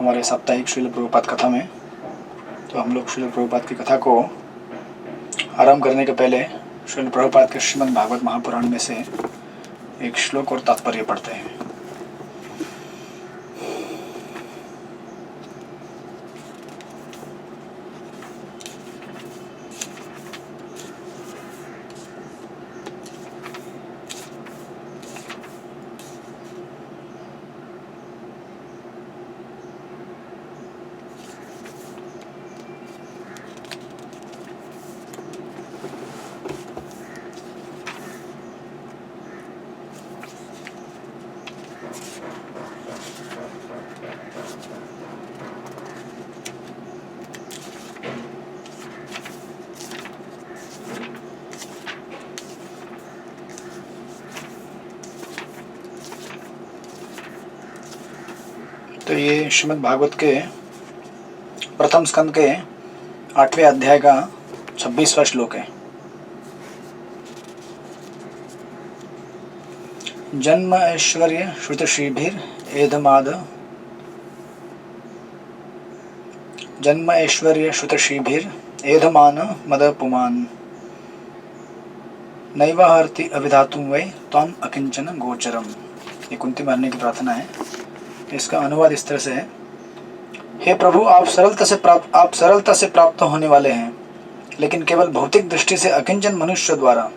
हमारे साप्ताहिक श्रील प्रभुपाद कथा में। तो हम लोग श्रील प्रभुपाद की कथा को आरंभ करने के पहले श्रील प्रभुपाद के श्रीमद् भागवत महापुराण में से एक श्लोक और तात्पर्य पढ़ते हैं। तो ये श्रीमद् भागवत के प्रथम स्कंद के 8वें अध्याय का 26वां श्लोक है। जन्म ऐश्वर्य श्रुतश्रीभिर एधमाद जन्म ऐश्वर्य श्रुतश्रीभिर एधमान मद पुमान नैवाहर्ति अविधातुम वै त्वाम अकिंचन गोचरम। ये कुंती मारने की प्रार्थना है। इसका अनुवाद इस तरह से है। हे प्रभु, आप सरलता से प्राप्त होने वाले हैं, लेकिन केवल भौतिक दृष्टि से अकिंचन मनुष्य द्वारा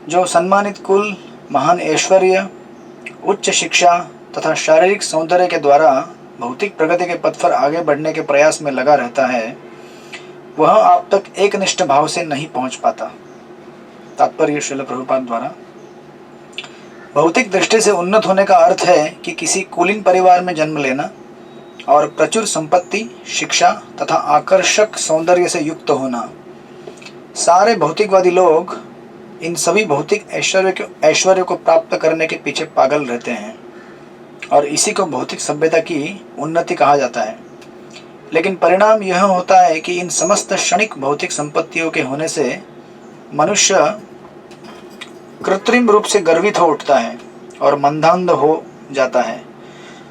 जो सम्मानित कुल, महान ऐश्वर्य, उच्च शिक्षा तथा शारीरिक सौंदर्य के द्वारा भौतिक प्रगति के पथ पर आगे बढ़ने के प्रयास में लगा रहता है, वह आप तक एकनिष्ठ भाव से नहीं पहुंच पाता। तात्पर्य श्रील प्रभुपाद द्वारा। भौतिक दृष्टि से उन्नत होने का अर्थ है कि किसी कुलीन परिवार में जन्म लेना और प्रचुर संपत्ति, शिक्षा तथा आकर्षक सौंदर्य से युक्त होना। सारे भौतिकवादी लोग इन सभी भौतिक ऐश्वर्य को प्राप्त करने के पीछे पागल रहते हैं और इसी को भौतिक सभ्यता की उन्नति कहा जाता है। लेकिन परिणाम यह होता है कि इन समस्त क्षणिक भौतिक संपत्तियों के होने से मनुष्य कृत्रिम रूप से गर्वित हो उठता है और मंदांध हो जाता है।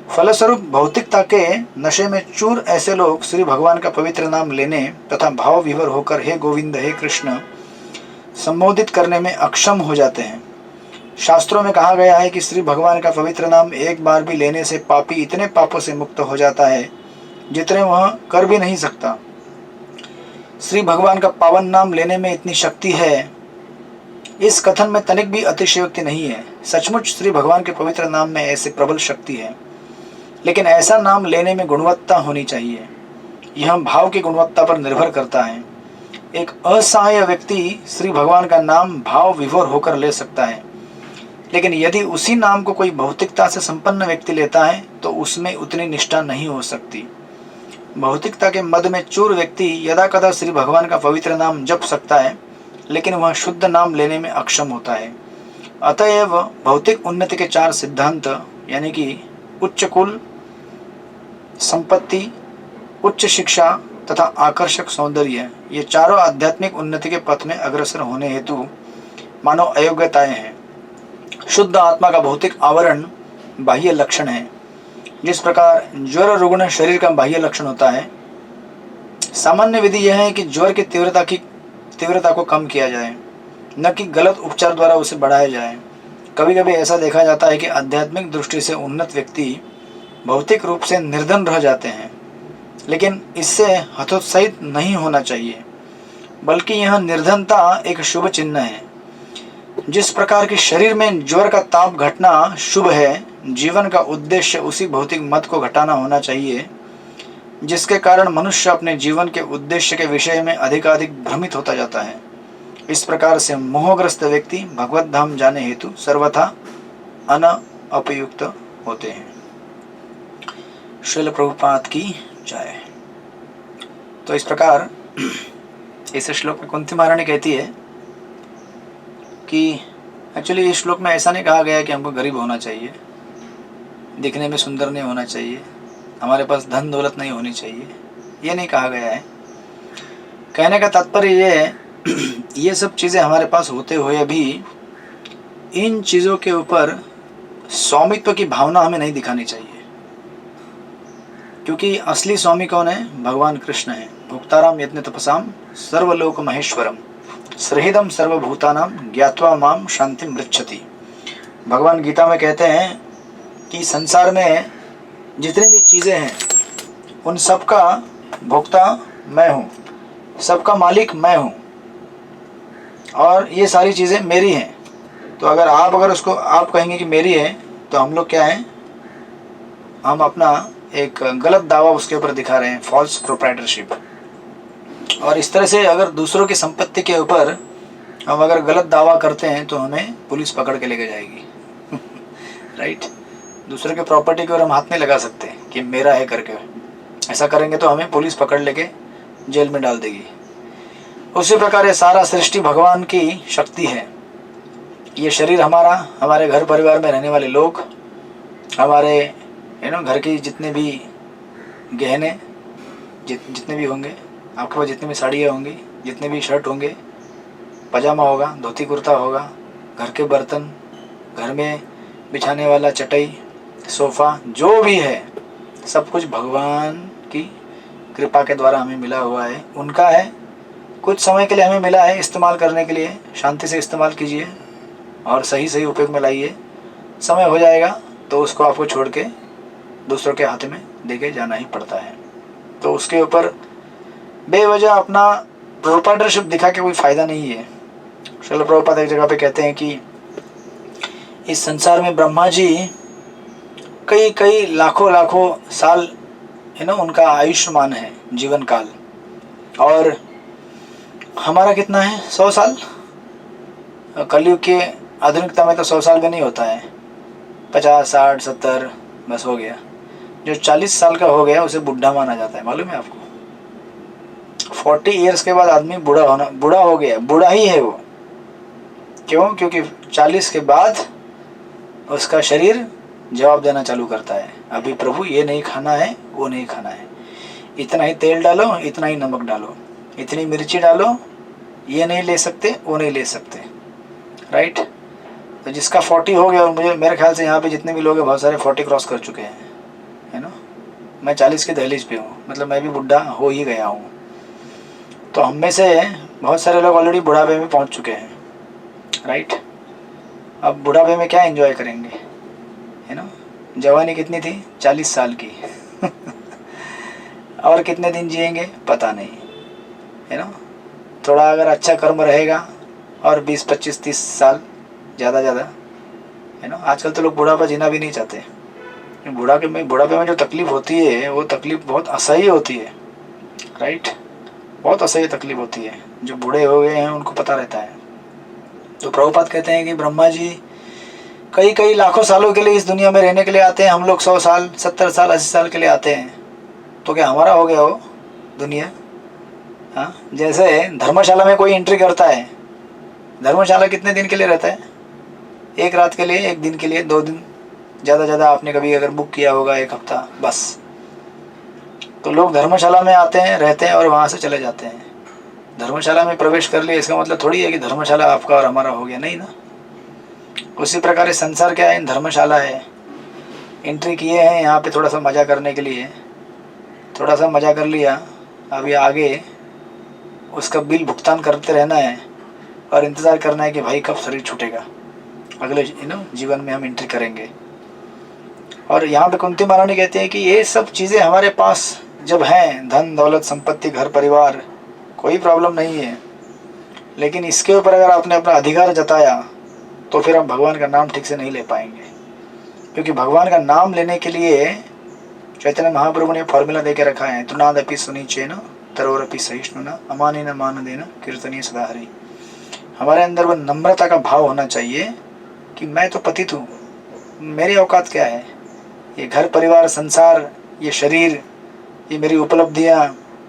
फलस्वरूप भौतिकता के नशे में चूर ऐसे लोग श्री भगवान का पवित्र नाम लेने तथा भाव विभोर होकर हे गोविंद, हे कृष्ण संबोधित करने में अक्षम हो जाते हैं। शास्त्रों में कहा गया है कि श्री भगवान का पवित्र नाम एक बार भी लेने से पापी इतने पापों से मुक्त हो जाता है जितने वह कर भी नहीं सकता। श्री भगवान का पावन नाम लेने में इतनी शक्ति है, इस कथन में तनिक भी अतिशयोक्ति नहीं है। सचमुच श्री भगवान के पवित्र नाम में ऐसी प्रबल शक्ति है, लेकिन ऐसा नाम लेने में गुणवत्ता होनी चाहिए। यह भाव की गुणवत्ता पर निर्भर करता है। एक असहाय व्यक्ति श्री भगवान का नाम भाव विभोर होकर ले सकता है, लेकिन यदि उसी नाम को कोई भौतिकता से संपन्न व्यक्ति लेता है तो उसमें उतनी निष्ठा नहीं हो सकती। भौतिकता के मद में चूर व्यक्ति यदा कदा श्री भगवान का पवित्र नाम जप सकता है, लेकिन वह शुद्ध नाम लेने में अक्षम होता है। अतएव भौतिक उन्नति के 4 सिद्धांत यानी कि उच्च कुल, संपत्ति, उच्च शिक्षा तथा आकर्षक सौंदर्य, ये चारों आध्यात्मिक उन्नति के पथ में अग्रसर होने हेतु मानव अयोग्यताएं हैं। शुद्ध आत्मा का भौतिक आवरण बाह्य लक्षण है। जिस प्रकार ज्वर रुग्ण शरीर का बाह्य लक्षण होता है, सामान्य विधि यह है कि ज्वर की तीव्रता को कम किया जाए, न कि गलत उपचार द्वारा उसे बढ़ाया जाए। कभी कभी ऐसा देखा जाता है कि आध्यात्मिक दृष्टि से उन्नत व्यक्ति भौतिक रूप से निर्धन रह जाते हैं, लेकिन इससे हतोत्साहित नहीं होना चाहिए, बल्कि यह निर्धनता एक शुभ चिन्ह है। जिस प्रकार की शरीर में ज्वर का ताप घटना शुभ है, जीवन का उद्देश्य उसी भौतिक मत को घटाना होना चाहिए, जिसके कारण मनुष्य अपने जीवन के उद्देश्य के विषय में अधिकाधिक भ्रमित होता जाता है। इस प्रकार से मोहग्रस्त व्यक्ति भगवत धाम जाने हेतु सर्वथा अनअपयुक्त होते हैं। श्रील प्रभुपाद की जय। तो इस प्रकार इस श्लोक में कुंती महारानी कहती है कि एक्चुअली इस श्लोक में ऐसा नहीं कहा गया कि हमको गरीब होना चाहिए, दिखने में सुंदर नहीं होना चाहिए, हमारे पास धन दौलत नहीं होनी चाहिए, ये नहीं कहा गया है। कहने का तात्पर्य ये है ये सब चीज़ें हमारे पास होते हुए भी इन चीज़ों के ऊपर स्वामित्व की भावना हमें नहीं दिखानी चाहिए। क्योंकि असली स्वामी कौन है? भगवान कृष्ण है। भुक्ताराम यज्ञ तपसाम सर्वलोक महेश्वरम सृहृदम सर्वभूतानाम ज्ञात्वा माम शांति मृच्छति। भगवान गीता में कहते हैं कि संसार में जितनी भी चीज़ें हैं उन सब का भोक्ता मैं हूँ, सबका मालिक मैं हूँ, और ये सारी चीज़ें मेरी हैं। तो अगर उसको आप कहेंगे कि मेरी है, तो हम लोग क्या हैं? हम अपना एक गलत दावा उसके ऊपर दिखा रहे हैं, फॉल्स प्रोप्राइटरशिप। और इस तरह से अगर दूसरों की संपत्ति के ऊपर हम अगर गलत दावा करते हैं तो हमें पुलिस पकड़ के लेके जाएगी। राइट? दूसरे के प्रॉपर्टी के ऊपर हम हाथ नहीं लगा सकते कि मेरा है करके। ऐसा करेंगे तो हमें पुलिस पकड़ लेके जेल में डाल देगी। उसी प्रकार ये सारा सृष्टि भगवान की शक्ति है। ये शरीर हमारा, हमारे घर परिवार में रहने वाले लोग, हमारे घर की जितने भी गहने जितने भी होंगे, आपके पास जितनी भी साड़ियाँ होंगी, जितने भी शर्ट होंगे, पजामा होगा, धोती कुर्ता होगा, घर के बर्तन, घर में बिछाने वाला चटाई, सोफ़ा, जो भी है सब कुछ भगवान की कृपा के द्वारा हमें मिला हुआ है, उनका है। कुछ समय के लिए हमें मिला है इस्तेमाल करने के लिए। शांति से इस्तेमाल कीजिए और सही सही उपयोग में लाइए। समय हो जाएगा तो उसको आपको छोड़ के दूसरों के हाथ में देके जाना ही पड़ता है। तो उसके ऊपर बेवजह अपना प्रोप्राइटरशिप दिखा के कोई फ़ायदा नहीं है। श्रील प्रभुपाद एक जगह पे कहते हैं कि इस संसार में ब्रह्मा जी कई लाखों साल उनका आयुष्मान है, जीवन काल, और हमारा कितना है? 100 साल। कलयुग के आधुनिकता में तो 100 साल भी नहीं होता है, 50, 60, 70 बस हो गया। जो 40 साल का हो गया उसे बुढ़ा माना जाता है, मालूम है आपको? 40 ईयर्स के बाद आदमी बूढ़ा हो गया, बूढ़ा ही है वो। क्यों? क्योंकि 40 के बाद उसका शरीर जवाब देना चालू करता है, अभी प्रभु ये नहीं खाना है, वो नहीं खाना है, इतना ही तेल डालो, इतना ही नमक डालो, इतनी मिर्ची डालो, ये नहीं ले सकते, वो नहीं ले सकते। राइट? तो जिसका 40 हो गया, और मेरे ख्याल से यहाँ पे जितने भी लोग हैं बहुत सारे 40 क्रॉस कर चुके हैं, है ना? मैं 40 के दहलीज पे हूँ, मतलब मैं भी बुढ़ा हो ही गया हूँ। तो हम में से बहुत सारे लोग ऑलरेडी बुढ़ापे में पहुँच चुके हैं। राइट? अब बुढ़ापे में क्या एंजॉय करेंगे, है ना? जवानी कितनी थी? 40 साल की। और कितने दिन जिएंगे पता नहीं, है ना? थोड़ा अगर अच्छा कर्म रहेगा और 20, 25, 30 साल ज़्यादा, है ना? आजकल तो लोग बुढ़ापा जीना भी नहीं चाहते। बुढ़ापे में जो तकलीफ़ होती है वो तकलीफ़ बहुत असह्य होती है। राइट? बहुत असह्य तकलीफ़ होती है। जो बूढ़े हो गए हैं उनको पता रहता है। तो प्रभुपाद कहते हैं कि ब्रह्मा जी कई लाखों सालों के लिए इस दुनिया में रहने के लिए आते हैं। हम लोग 100 साल, 70 साल, 80 साल के लिए आते हैं। तो क्या हमारा हो गया वो दुनिया? हाँ, जैसे धर्मशाला में कोई एंट्री करता है, धर्मशाला कितने दिन के लिए रहता है? 1 रात के लिए, 1 दिन के लिए, 2 दिन, ज़्यादा आपने कभी अगर बुक किया होगा 1 हफ्ता, बस। तो लोग धर्मशाला में आते हैं, रहते हैं और वहाँ से चले जाते हैं। धर्मशाला में प्रवेश कर लिया इसका मतलब थोड़ी है कि धर्मशाला आपका और हमारा हो गया, नहीं ना। उसी प्रकार संसार क्या है? धर्मशाला है। एंट्री किए हैं यहाँ पे थोड़ा सा मज़ा करने के लिए, थोड़ा सा मज़ा कर लिया, अभी आगे उसका बिल भुगतान करते रहना है और इंतज़ार करना है कि भाई कब शरीर छूटेगा, अगले जीवन में हम एंट्री करेंगे। और यहाँ पे कुंती महारानी कहती है कि ये सब चीज़ें हमारे पास जब हैं, धन दौलत संपत्ति घर परिवार, कोई प्रॉब्लम नहीं है, लेकिन इसके ऊपर अगर आपने अपना अधिकार जताया तो फिर हम भगवान का नाम ठीक से नहीं ले पाएंगे। क्योंकि भगवान का नाम लेने के लिए चैतन्य महाप्रभु ने फॉर्मूला दे के रखा है, तृणादपि सुनिचेन तरोरपि सहिष्णुना अमानेन मानदेन कीर्तनीय सदा हरि। हमारे अंदर वो नम्रता का भाव होना चाहिए कि मैं तो पतित हूँ, मेरी औकात क्या है? ये घर परिवार संसार, ये शरीर, ये मेरी उपलब्धियाँ,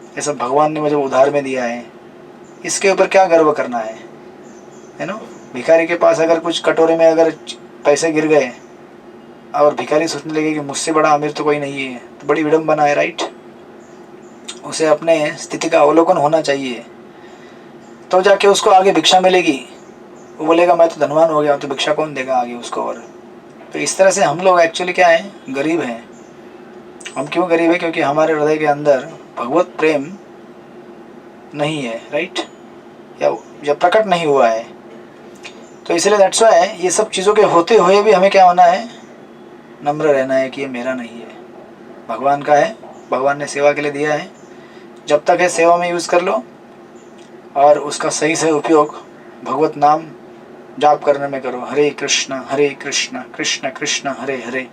ये सब भगवान ने मुझे उधार में दिया है, इसके ऊपर क्या गर्व करना है ना? भिखारी के पास अगर कुछ कटोरे में अगर पैसे गिर गए और भिखारी सोचने लगे कि मुझसे बड़ा अमीर तो कोई नहीं है, तो बड़ी विडम्बना है। राइट? उसे अपने स्थिति का अवलोकन होना चाहिए, तो जाके उसको आगे भिक्षा मिलेगी। वो बोलेगा मैं तो धनवान हो गया, तो भिक्षा कौन देगा आगे उसको? और तो इस तरह से हम लोग एक्चुअली क्या है? गरीब हैं। हम क्यों गरीब है? क्योंकि हमारे हृदय के अंदर भगवत प्रेम नहीं है, राइट, या प्रकट नहीं हुआ है। तो इसलिए दैट्स व्हाई ये सब चीज़ों के होते हुए भी हमें क्या होना है? नम्र रहना है कि ये मेरा नहीं है, भगवान का है, भगवान ने सेवा के लिए दिया है, जब तक है सेवा में यूज़ कर लो और उसका सही से उपयोग भगवत नाम जाप करने में करो। हरे कृष्ण कृष्ण कृष्ण हरे हरे,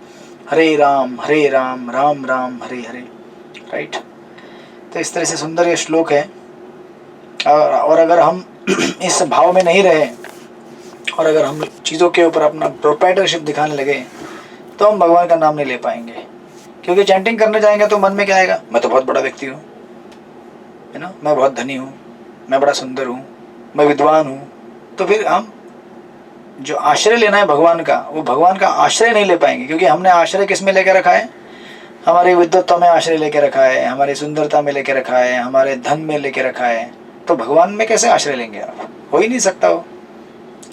हरे राम राम राम हरे हरे, राइट। तो इस तरह से सुंदर ये श्लोक है। और अगर हम इस भाव में नहीं रहे और अगर हम चीज़ों के ऊपर अपना प्रोप्राइटरशिप दिखाने लगे तो हम भगवान का नाम नहीं ले पाएंगे। क्योंकि चैंटिंग करने जाएंगे तो मन में क्या आएगा? मैं तो बहुत बड़ा व्यक्ति हूँ, है ना, मैं बहुत धनी हूँ, मैं बड़ा सुंदर हूँ, मैं विद्वान हूँ। तो फिर हम जो आश्रय लेना है भगवान का, वो भगवान का आश्रय नहीं ले पाएंगे। क्योंकि हमने आश्रय किस में लेके रखा है? हमारी विद्वत्ता में आश्रय लेके रखा है, हमारी सुंदरता में लेके रखा है, हमारे धन में लेके रखा है। तो भगवान में कैसे आश्रय लेंगे आप? हो ही नहीं सकता हो,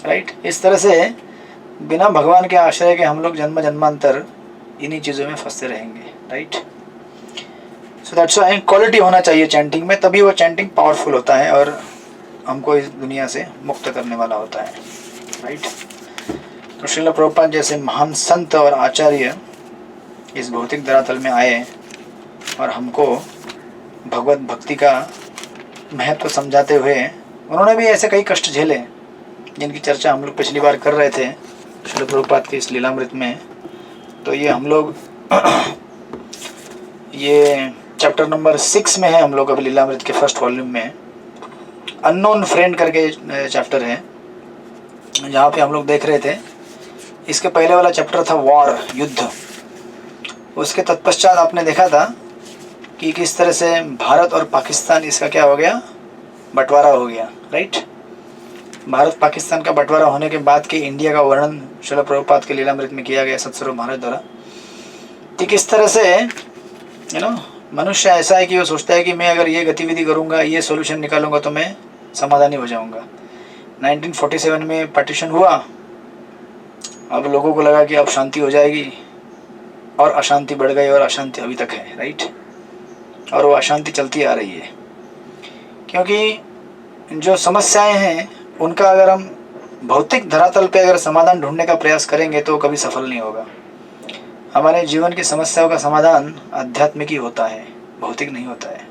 राइट। इस तरह से बिना भगवान के आश्रय के हम लोग जन्म जन्मांतर इन्हीं चीज़ों में फंसते रहेंगे, right. So that's why quality होना चाहिए चैंटिंग में, तभी वो चैंटिंग पावरफुल होता है और हमको इस दुनिया से मुक्त करने वाला होता है, राइट। तो श्रील प्रभुपाद जैसे महान संत और आचार्य इस भौतिक धरातल में आए और हमको भगवत भक्ति का महत्व समझाते हुए, उन्होंने भी ऐसे कई कष्ट झेले जिनकी चर्चा हम लोग पिछली बार कर रहे थे श्रील प्रभुपाद के इस लीलामृत में। तो ये हम लोग ये चैप्टर नंबर 6 में है, हम लोग अभी लीलामृत के फर्स्ट वॉल्यूम में। अननोन फ्रेंड करके चैप्टर है, जहाँ पे हम लोग देख रहे थे। इसके पहले वाला चैप्टर था वॉर, युद्ध। उसके तत्पश्चात आपने देखा था कि किस तरह से भारत और पाकिस्तान, इसका क्या हो गया? बंटवारा हो गया, राइट। भारत पाकिस्तान का बंटवारा होने के बाद के इंडिया का वर्णन श्रील प्रभुपाद के लीलामृत में किया गया सत्स्वरूप महाराज द्वारा। कि किस तरह से मनुष्य ऐसा है कि वो सोचता है कि मैं अगर ये गतिविधि करूँगा, ये सॉल्यूशन निकालूंगा तो मैं समाधानी हो जाऊँगा। 1947 में पार्टीशन हुआ, अब लोगों को लगा कि अब शांति हो जाएगी, और अशांति बढ़ गई और अशांति अभी तक है, राइट। और वो अशांति चलती आ रही है, क्योंकि जो समस्याएं हैं उनका अगर हम भौतिक धरातल पे अगर समाधान ढूंढने का प्रयास करेंगे तो कभी सफल नहीं होगा। हमारे जीवन की समस्याओं का समाधान आध्यात्मिक ही होता है, भौतिक नहीं होता है,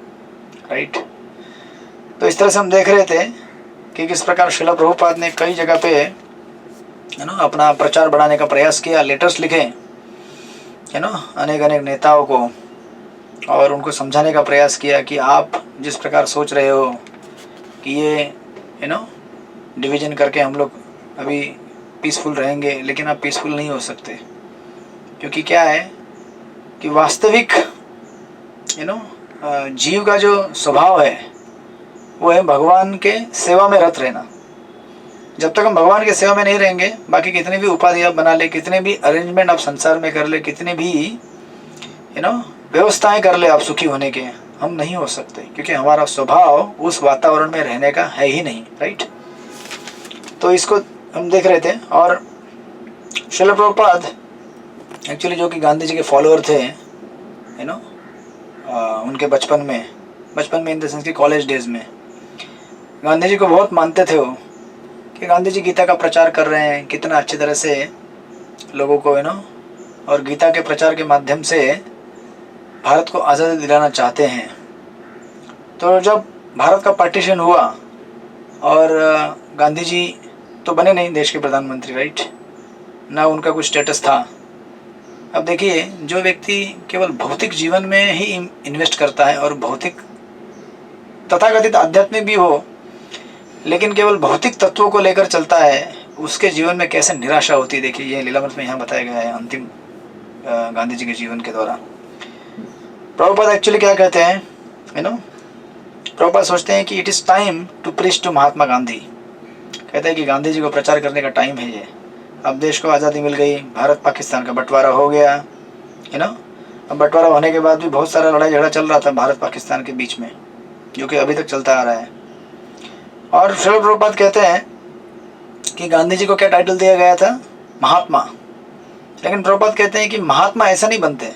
राइट। तो इस तरह से हम देख रहे थे कि किस प्रकार श्रील प्रभुपाद ने कई जगह पे अपना प्रचार बढ़ाने का प्रयास किया, लेटर्स लिखे अनेक अनेक नेताओं को, और उनको समझाने का प्रयास किया कि आप जिस प्रकार सोच रहे हो कि ये डिवीज़न करके हम लोग अभी पीसफुल रहेंगे, लेकिन आप पीसफुल नहीं हो सकते। क्योंकि क्या है कि वास्तविक जीव का जो स्वभाव है वो है भगवान के सेवा में रत रहना। जब तक हम भगवान के सेवा में नहीं रहेंगे, बाकी कितने भी उपाधि आप बना ले, कितने भी अरेंजमेंट आप संसार में कर ले, कितने भी व्यवस्थाएं कर ले आप सुखी होने के, हम नहीं हो सकते। क्योंकि हमारा स्वभाव उस वातावरण में रहने का है ही नहीं, राइट। तो इसको हम देख रहे थे। और श्रील प्रभुपाद एक्चुअली जो कि गांधी जी के फॉलोअर थे, उनके बचपन में इन द सेंस कि कॉलेज डेज में गांधी जी को बहुत मानते थे वो, कि गांधी जी गीता का प्रचार कर रहे हैं, कितना अच्छी तरह से लोगों को और गीता के प्रचार के माध्यम से भारत को आज़ादी दिलाना चाहते हैं। तो जब भारत का पार्टीशन हुआ और गांधी जी तो बने नहीं देश के प्रधानमंत्री, राइट, ना उनका कुछ स्टेटस था। अब देखिए, जो व्यक्ति केवल भौतिक जीवन में ही इन्वेस्ट करता है और भौतिक तथाकथित आध्यात्मिक भी हो, लेकिन केवल भौतिक तत्वों को लेकर चलता है, उसके जीवन में कैसे निराशा होती है। देखिए, ये लीलामृत में यहाँ बताया गया है अंतिम गांधी जी के जीवन के द्वारा। प्रभुपाद एक्चुअली क्या कहते हैं, प्रभुपाद सोचते हैं कि it is time to preach to Mahatma Gandhi. कहते हैं कि गांधी जी को प्रचार करने का टाइम है ये। अब देश को आज़ादी मिल गई, भारत पाकिस्तान का बंटवारा हो गया, अब बंटवारा होने के बाद भी बहुत सारा लड़ाई झगड़ा चल रहा था भारत पाकिस्तान के बीच में, जो कि अभी तक चलता आ रहा है। और श्रील प्रभुपाद कहते हैं कि गांधी जी को क्या टाइटल दिया गया था? महात्मा। लेकिन प्रभुपाद कहते हैं कि महात्मा ऐसा नहीं बनते,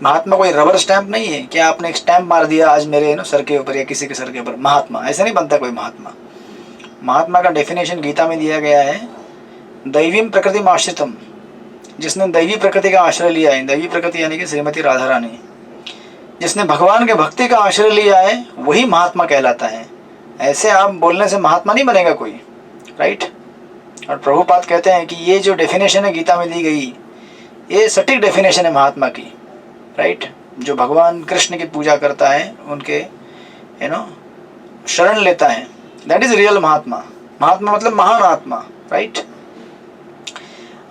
महात्मा कोई रबर स्टैंप नहीं है कि आपने एक स्टैंप मार दिया आज मेरे सर के ऊपर या किसी के सर के ऊपर, महात्मा ऐसा नहीं बनता कोई महात्मा। महात्मा का डेफिनेशन गीता में दिया गया है, दैवीम प्रकृतिम आश्रितम, जिसने दैवी प्रकृति का आश्रय लिया है, दैवी प्रकृति यानी कि श्रीमती राधा रानी, जिसने भगवान के भक्ति का आश्रय लिया है वही महात्मा कहलाता है। ऐसे आप बोलने से महात्मा नहीं बनेगा कोई, राइट। और प्रभुपाद कहते हैं कि ये जो डेफिनेशन है गीता में दी गई, ये सटीक डेफिनेशन है महात्मा की, राइट। जो भगवान कृष्ण की पूजा करता है, उनके शरण लेता है, दैट इज रियल महात्मा। महात्मा मतलब महान आत्मा, राइट।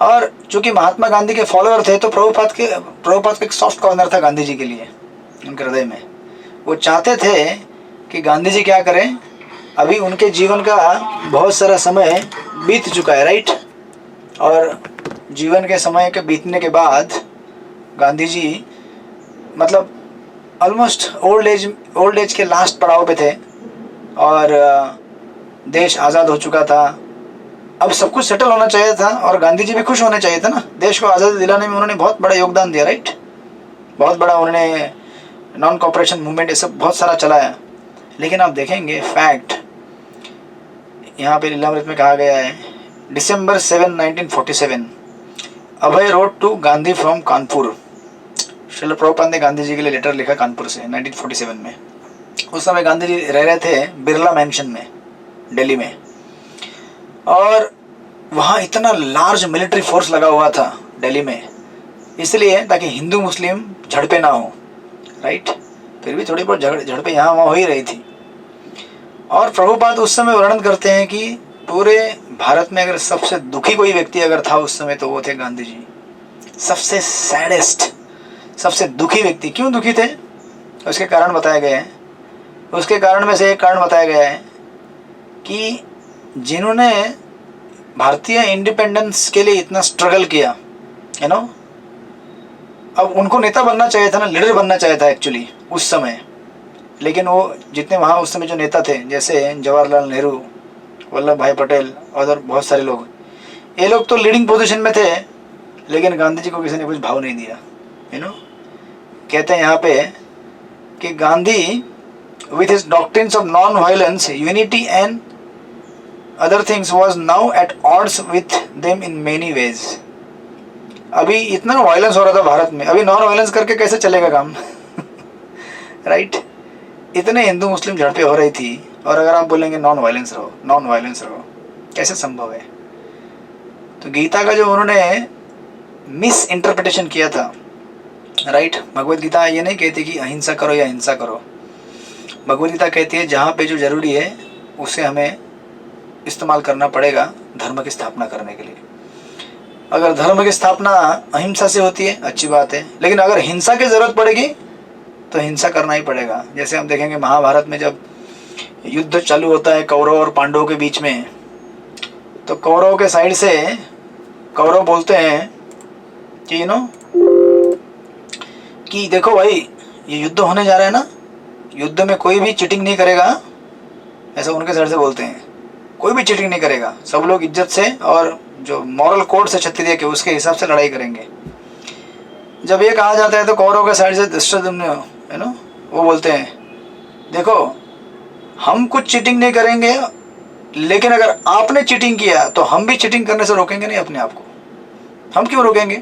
और चूंकि महात्मा गांधी के फॉलोअर थे तो प्रभुपाद का एक सॉफ्ट कॉर्नर था गांधी जी के लिए उनके हृदय में। वो चाहते थे कि गांधी जी क्या करें, अभी उनके जीवन का बहुत सारा समय बीत चुका है, राइट। और जीवन के समय के बीतने के बाद गांधी जी मतलब ऑलमोस्ट ओल्ड एज के लास्ट पड़ाव पे थे और देश आज़ाद हो चुका था। अब सब कुछ सेटल होना चाहिए था और गांधी जी भी खुश होने चाहिए था ना। देश को आज़ादी दिलाने में उन्होंने बहुत बड़ा योगदान दिया, राइट। बहुत बड़ा उन्होंने नॉन कॉपरेशन मूवमेंट ये सब बहुत सारा चलाया। लेकिन आप देखेंगे फैक्ट यहाँ पे लीलामृत में कहा गया है, December 7, 1947 Abhay wrote to Gandhi from Kanpur. Srila Prabhupada ने गांधी जी के लिए लेटर लिखा कानपुर से 1947 में। उस समय गांधी जी रह रहे थे बिरला मैंशन में दिल्ली में, और वहाँ इतना लार्ज मिलिट्री फोर्स लगा हुआ था दिल्ली में, इसलिए ताकि हिंदू मुस्लिम झड़पें ना हो, राइट। फिर भी थोड़ी बहुत झड़पें यहाँ वहाँ हो ही रही थी। और प्रभुपाद उस समय वर्णन करते हैं कि पूरे भारत में अगर सबसे दुखी कोई व्यक्ति अगर था उस समय तो वो थे गांधी जी। सबसे सैडेस्ट, सबसे दुखी व्यक्ति। क्यों दुखी थे उसके कारण बताए गए हैं। उसके कारण में से एक कारण बताया गया है कि जिन्होंने भारतीय इंडिपेंडेंस के लिए इतना स्ट्रगल किया, अब उनको नेता बनना चाहिए था ना, लीडर बनना चाहिए था एक्चुअली उस समय। लेकिन वो जितने वहाँ उस समय जो नेता थे, जैसे जवाहरलाल नेहरू, वल्लभ भाई पटेल और बहुत सारे लोग, ये लोग तो लीडिंग पोजीशन में थे, लेकिन गांधी जी को किसी ने कुछ भाव नहीं दिया। कहते हैं यहाँ पे कि Gandhi with his doctrines of non-violence, unity and other things was now at odds with them in many ways। अभी इतना वायलेंस हो रहा था भारत में, अभी नॉन वायलेंस करके कैसे चलेगा काम राइट। इतने हिंदू मुस्लिम झड़पें हो रही थी और अगर आप बोलेंगे नॉन वायलेंस रहो, नॉन वायलेंस रहो, कैसे संभव है। तो गीता का जो उन्होंने मिस इंटरप्रिटेशन किया था, राइट। भगवत गीता ये नहीं कहती कि अहिंसा करो या हिंसा करो। भगवत गीता कहती है जहाँ पे जो ज़रूरी है उसे हमें इस्तेमाल करना पड़ेगा धर्म की स्थापना करने के लिए। अगर धर्म की स्थापना अहिंसा से होती है अच्छी बात है, लेकिन अगर हिंसा की ज़रूरत पड़ेगी तो हिंसा करना ही पड़ेगा। जैसे हम देखेंगे महाभारत में जब युद्ध चालू होता है कौरव और पांडवों के बीच में, तो कौरव के साइड से कौरव बोलते हैं कि कि देखो भाई ये युद्ध होने जा रहा है ना, युद्ध में कोई भी चीटिंग नहीं करेगा, ऐसा उनके साइड से बोलते हैं। कोई भी चीटिंग नहीं करेगा, सब लोग इज्जत से और जो मॉरल कोड से क्षत्रिय के उसके हिसाब से लड़ाई करेंगे। जब ये कहा जाता है तो कौरव के साइड से धृष्टद्युम्न वो बोलते हैं देखो हम कुछ चीटिंग नहीं करेंगे, लेकिन अगर आपने चीटिंग किया तो हम भी चीटिंग करने से रोकेंगे नहीं अपने आप को। हम क्यों रोकेंगे?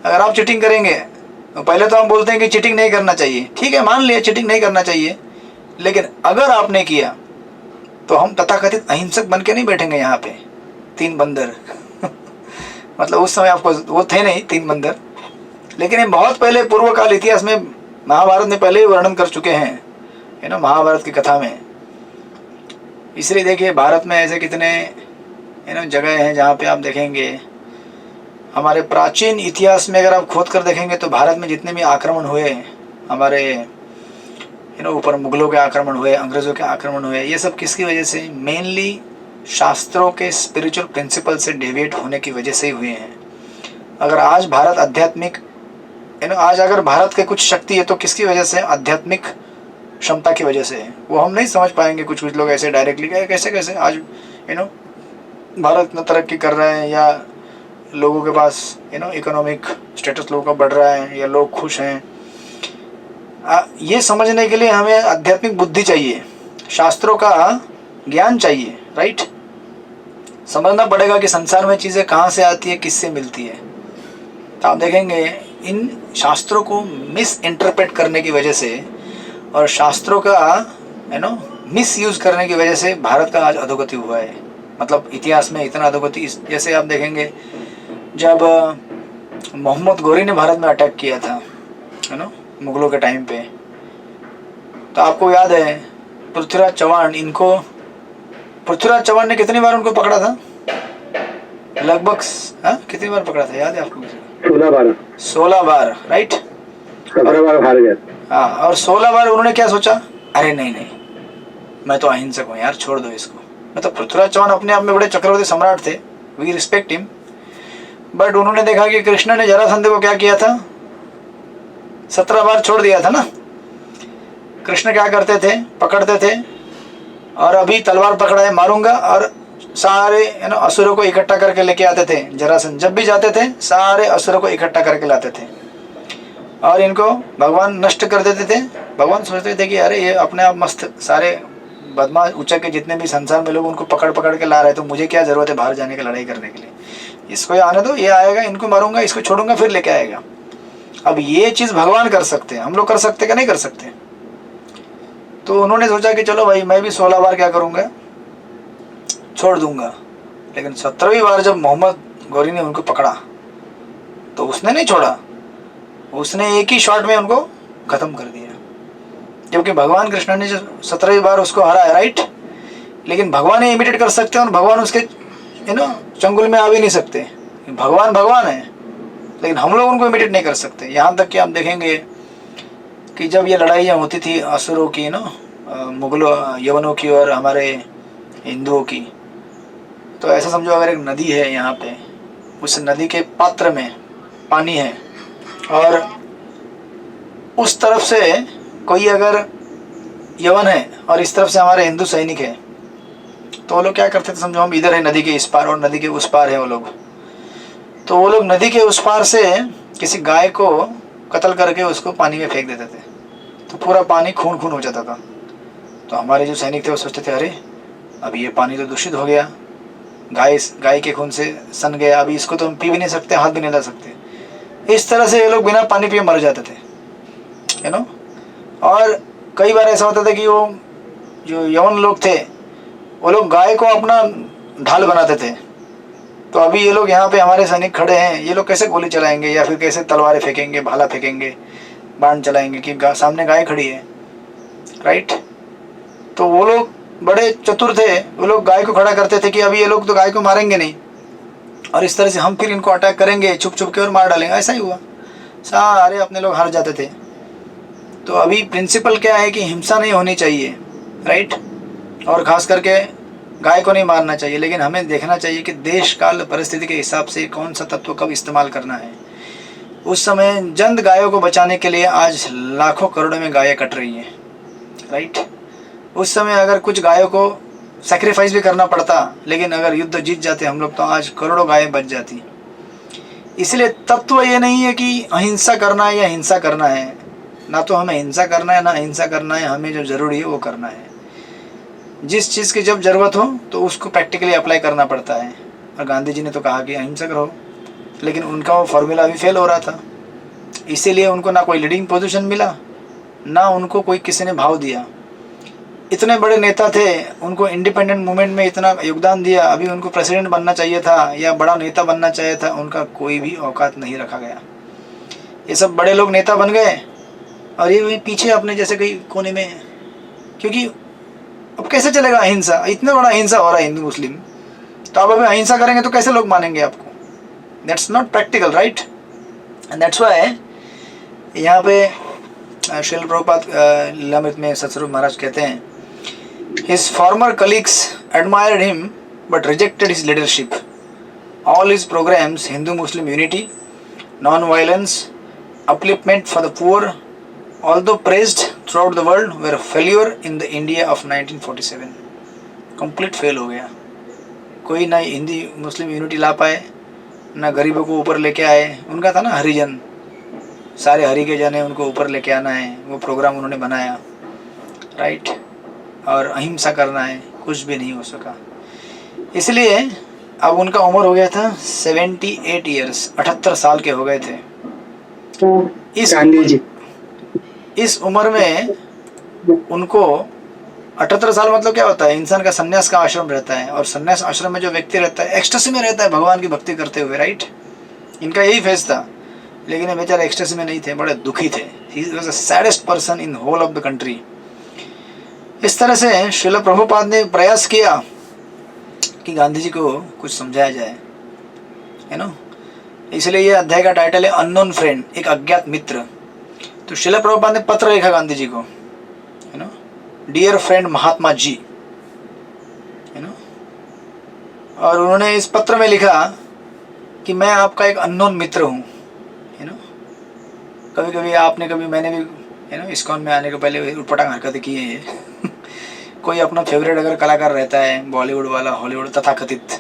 अगर आप चीटिंग करेंगे तो पहले तो हम बोलते हैं कि चीटिंग नहीं करना चाहिए, ठीक है मान लिया चीटिंग नहीं करना चाहिए, लेकिन अगर आपने किया तो हम तथाकथित अहिंसक बन के नहीं बैठेंगे यहाँ पे तीन बंदर मतलब उस समय आपको वो थे नहीं तीन बंदर, लेकिन ये बहुत पहले पूर्व काल इतिहास में महाभारत में पहले ही वर्णन कर चुके हैं महाभारत की कथा में। इसलिए देखिए भारत में ऐसे कितने जगह हैं जहाँ पे आप देखेंगे हमारे प्राचीन इतिहास में अगर आप खोद कर देखेंगे तो भारत में जितने भी आक्रमण हुए हमारे ऊपर मुगलों के आक्रमण हुए, अंग्रेज़ों के आक्रमण हुए, ये सब किसकी वजह से? मेनली शास्त्रों के स्पिरिचुअल प्रिंसिपल से डेविएट होने की वजह से ही हुए हैं। अगर आज भारत आध्यात्मिक आज अगर भारत के कुछ शक्ति है तो किसकी वजह से? आध्यात्मिक क्षमता की वजह से है। वो हम नहीं समझ पाएंगे, कुछ लोग ऐसे डायरेक्टली कैसे आज भारत इतना तरक्की कर रहा है या लोगों के पास इकोनॉमिक स्टेटस लोगों का बढ़ रहा है या लोग खुश हैं ये समझने के लिए हमें आध्यात्मिक बुद्धि चाहिए, शास्त्रों का ज्ञान चाहिए, राइट। समझना पड़ेगा कि संसार में चीज़ें कहाँ से आती है, किससे मिलती है। तो आप देखेंगे इन शास्त्रों को मिस इंटरप्रेट करने की वजह से और शास्त्रों का मिस यूज़ करने की वजह से भारत का आज अधोगति हुआ है। मतलब इतिहास में इतना अधोगति, जैसे आप देखेंगे जब मोहम्मद गौरी ने भारत में अटैक किया था, मुगलों के टाइम पे, तो आपको याद है पृथ्वीराज चौहान ने कितनी बार उनको पकड़ा था? लगभग कितनी बार पकड़ा था, याद है आपको? 16 बार, राइट। 17 बार हार गए। हाँ, और 16 बार उन्होंने क्या सोचा, अरे नहीं मैं तो अहिंसक हूँ यार, छोड़ दो इसको। मतलब पृथ्वीराज चौहान अपने आप में बड़े चक्रवर्ती सम्राट थे, वी रिस्पेक्ट हिम, बट उन्होंने देखा कि कृष्ण ने जरासंध को क्या किया था, 17 बार छोड़ दिया था ना। कृष्ण क्या करते थे, पकड़ते थे और अभी तलवार पकड़ा है मारूंगा, और सारे असुरों को इकट्ठा करके लेके आते थे। जरासंध जब भी जाते थे सारे असुरों को इकट्ठा करके लाते थे और इनको भगवान नष्ट कर देते थे। भगवान सोचते थे कि अरे ये अपने आप मस्त सारे बदमाश ऊंचा के जितने भी संसार में लोग उनको पकड़ पकड़ के ला रहे, तो मुझे क्या जरूरत है बाहर जाने की लड़ाई करने के लिए, इसको आने दो, ये आएगा, इनको मारूंगा, इसको छोड़ूंगा, फिर लेके आएगा। अब ये चीज़ भगवान कर सकते हैं, हम लोग कर सकते क्या नहीं कर सकते। तो उन्होंने सोचा कि चलो भाई मैं भी 16 बार क्या करूँगा, छोड़ दूंगा। लेकिन 17वीं बार जब मोहम्मद गौरी ने उनको पकड़ा तो उसने नहीं छोड़ा, उसने एक ही शॉट में उनको खत्म कर दिया। क्योंकि भगवान कृष्ण ने जो 17वीं बार उसको हराया, राइट। लेकिन भगवान ही इमिटेट कर सकते हैं और भगवान उसके चंगुल में आ भी नहीं सकते। भगवान है, लेकिन हम लोग उनको इमिटेट नहीं कर सकते। यहाँ तक कि आप देखेंगे कि जब ये लड़ाइयाँ होती थी असुरों की, मुगलों यवनों की और हमारे हिंदुओं की, तो ऐसा समझो अगर एक नदी है यहाँ पे, उस नदी के पात्र में पानी है और उस तरफ से कोई अगर यवन है और इस तरफ से हमारे हिंदू सैनिक है, तो वो लोग क्या करते थे, समझो हम इधर है नदी के इस पार और नदी के उस पार है वो लोग, तो वो लोग नदी के उस पार से किसी गाय को कत्ल करके उसको पानी में फेंक देते थे, तो पूरा पानी खून खून हो जाता था। तो हमारे जो सैनिक थे वो सोचते थे अरे अभी ये पानी तो दूषित हो गया, गाय के खून से सन गया, अभी इसको तो हम पी भी नहीं सकते, हाथ भी नहीं ला सकते। इस तरह से ये लोग बिना पानी पिए मर जाते थे, और कई बार ऐसा होता था कि वो जो यवन लोग थे वो लोग गाय को अपना ढाल बनाते थे। तो अभी ये लोग यहाँ पे हमारे सैनिक खड़े हैं, ये लोग कैसे गोली चलाएंगे या फिर कैसे तलवारें फेंकेंगे, भाला फेंकेंगे, बाण चलाएंगे कि सामने गाय खड़ी है, राइट। तो वो लोग बड़े चतुर थे, वो लोग गाय को खड़ा करते थे कि अभी ये लोग तो गाय को मारेंगे नहीं और इस तरह से हम फिर इनको अटैक करेंगे छुप छुप के और मार डालेंगे। ऐसा ही हुआ, सारे अपने लोग हार जाते थे। तो अभी प्रिंसिपल क्या है कि हिंसा नहीं होनी चाहिए, राइट, और ख़ास करके गाय को नहीं मारना चाहिए। लेकिन हमें देखना चाहिए कि देश काल परिस्थिति के हिसाब से कौन सा तत्व कब इस्तेमाल करना है। उस समय जंद गायों को बचाने के लिए आज लाखों करोड़ों में गायें कट रही हैं, राइट। उस समय अगर कुछ गायों को सेक्रीफाइस भी करना पड़ता, लेकिन अगर युद्ध जीत जाते हम लोग तो आज करोड़ों गायें बच जाती। इसलिए तत्व ये नहीं है कि अहिंसा करना है या हिंसा करना है, ना तो हमें हिंसा करना है ना अहिंसा करना है, हमें जो ज़रूरी है वो करना है। जिस चीज़ की जब ज़रूरत हो तो उसको प्रैक्टिकली अप्लाई करना पड़ता है। और गांधी जी ने तो कहा कि अहिंसक रहो, लेकिन उनका वो फार्मूला भी फेल हो रहा था, इसीलिए उनको ना कोई लीडिंग पोजीशन मिला, ना उनको कोई किसी ने भाव दिया। इतने बड़े नेता थे, उनको इंडिपेंडेंट मूवमेंट में इतना योगदान दिया, अभी उनको प्रेसिडेंट बनना चाहिए था या बड़ा नेता बनना चाहिए था, उनका कोई भी औकात नहीं रखा गया। ये सब बड़े लोग नेता बन गए और ये वहीं पीछे अपने जैसे कहीं कोने में, क्योंकि अब कैसे चलेगा अहिंसा, इतना बड़ा अहिंसा हो रहा है हिंदू मुस्लिम, तो आप अभी अहिंसा करेंगे तो कैसे लोग मानेंगे आपको? That's not practical, right. And that's why यहाँ पे श्रील प्रभुपाद लीलामृत में सतस्वरूप महाराज कहते हैं, his former colleagues admired him but rejected his leadership. All his programs, Hindu Muslim unity, non-violence, upliftment for the poor, although praised throughout the world, were a failure in the India of 1947. Complete fail हो गया। कोई ना Hindi Muslim unity ला पाए, ना गरीबों को ऊपर लेके आए। उनका था ना हरिजन, सारे हरि के जने उनको ऊपर लेके आना है, वो प्रोग्राम उन्होंने बनाया, राइट। और अहिंसा करना है, कुछ भी नहीं हो सका। इसलिए अब उनका उम्र हो गया था 78 ईयर्स, 78 साल के हो गए थे। गांधी जी इस उम्र में उनको 78 साल मतलब क्या होता है, इंसान का संन्यास का आश्रम रहता है, और संन्यास आश्रम में जो व्यक्ति रहता है एक्सटेसी में रहता है भगवान की भक्ति करते हुए, राइट। इनका यही फेज था, लेकिन ये बेचारे एक्सटेसी में नहीं थे, बड़े दुखी थे। He was the saddest person in whole of the country. इस तरह से श्रील प्रभुपाद ने प्रयास किया कि गांधी जी को कुछ समझाया जाए, है ना। इसलिए ये अध्याय का टाइटल है अननोन फ्रेंड, एक अज्ञात मित्र। तो श्रील प्रभुपाद ने पत्र लिखा गांधी जी को, है ना, डियर फ्रेंड महात्मा जी, है ना। और उन्होंने इस पत्र में लिखा कि मैं आपका एक अननोन मित्र हूँ, है ना। कभी कभी आपने, कभी मैंने भी, है ना, इस्कॉन में आने के पहले उटपटांग हरकतें की हैं ये कोई अपना फेवरेट अगर कलाकार रहता है, बॉलीवुड वाला, हॉलीवुड तथाकथित,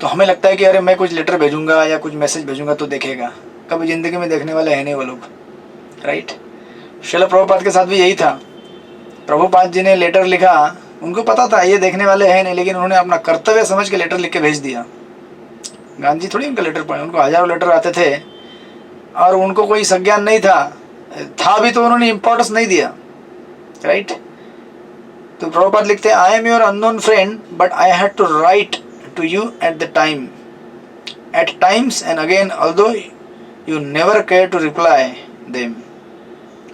तो हमें लगता है कि अरे मैं कुछ लेटर भेजूंगा या कुछ मैसेज भेजूंगा तो देखेगा। कभी ज़िंदगी में देखने वाले हैं नहीं वो लोग, राइट। श्रील प्रभुपाद के साथ भी यही था। प्रभुपाद जी ने लेटर लिखा, उनको पता था ये देखने वाले हैं नहीं, लेकिन उन्होंने अपना कर्तव्य समझ के लेटर लिख के भेज दिया। गांधी जी थोड़ी उनका लेटर पढ़े, उनको हजारों लेटर आते थे और उनको कोई संज्ञान नहीं था भी तो उन्होंने इम्पोर्टेंस नहीं दिया, राइट। तो प्रभुपाद लिखते हैं, I am your unknown friend but I had to write to you at the time, at times and again although you never care to reply them,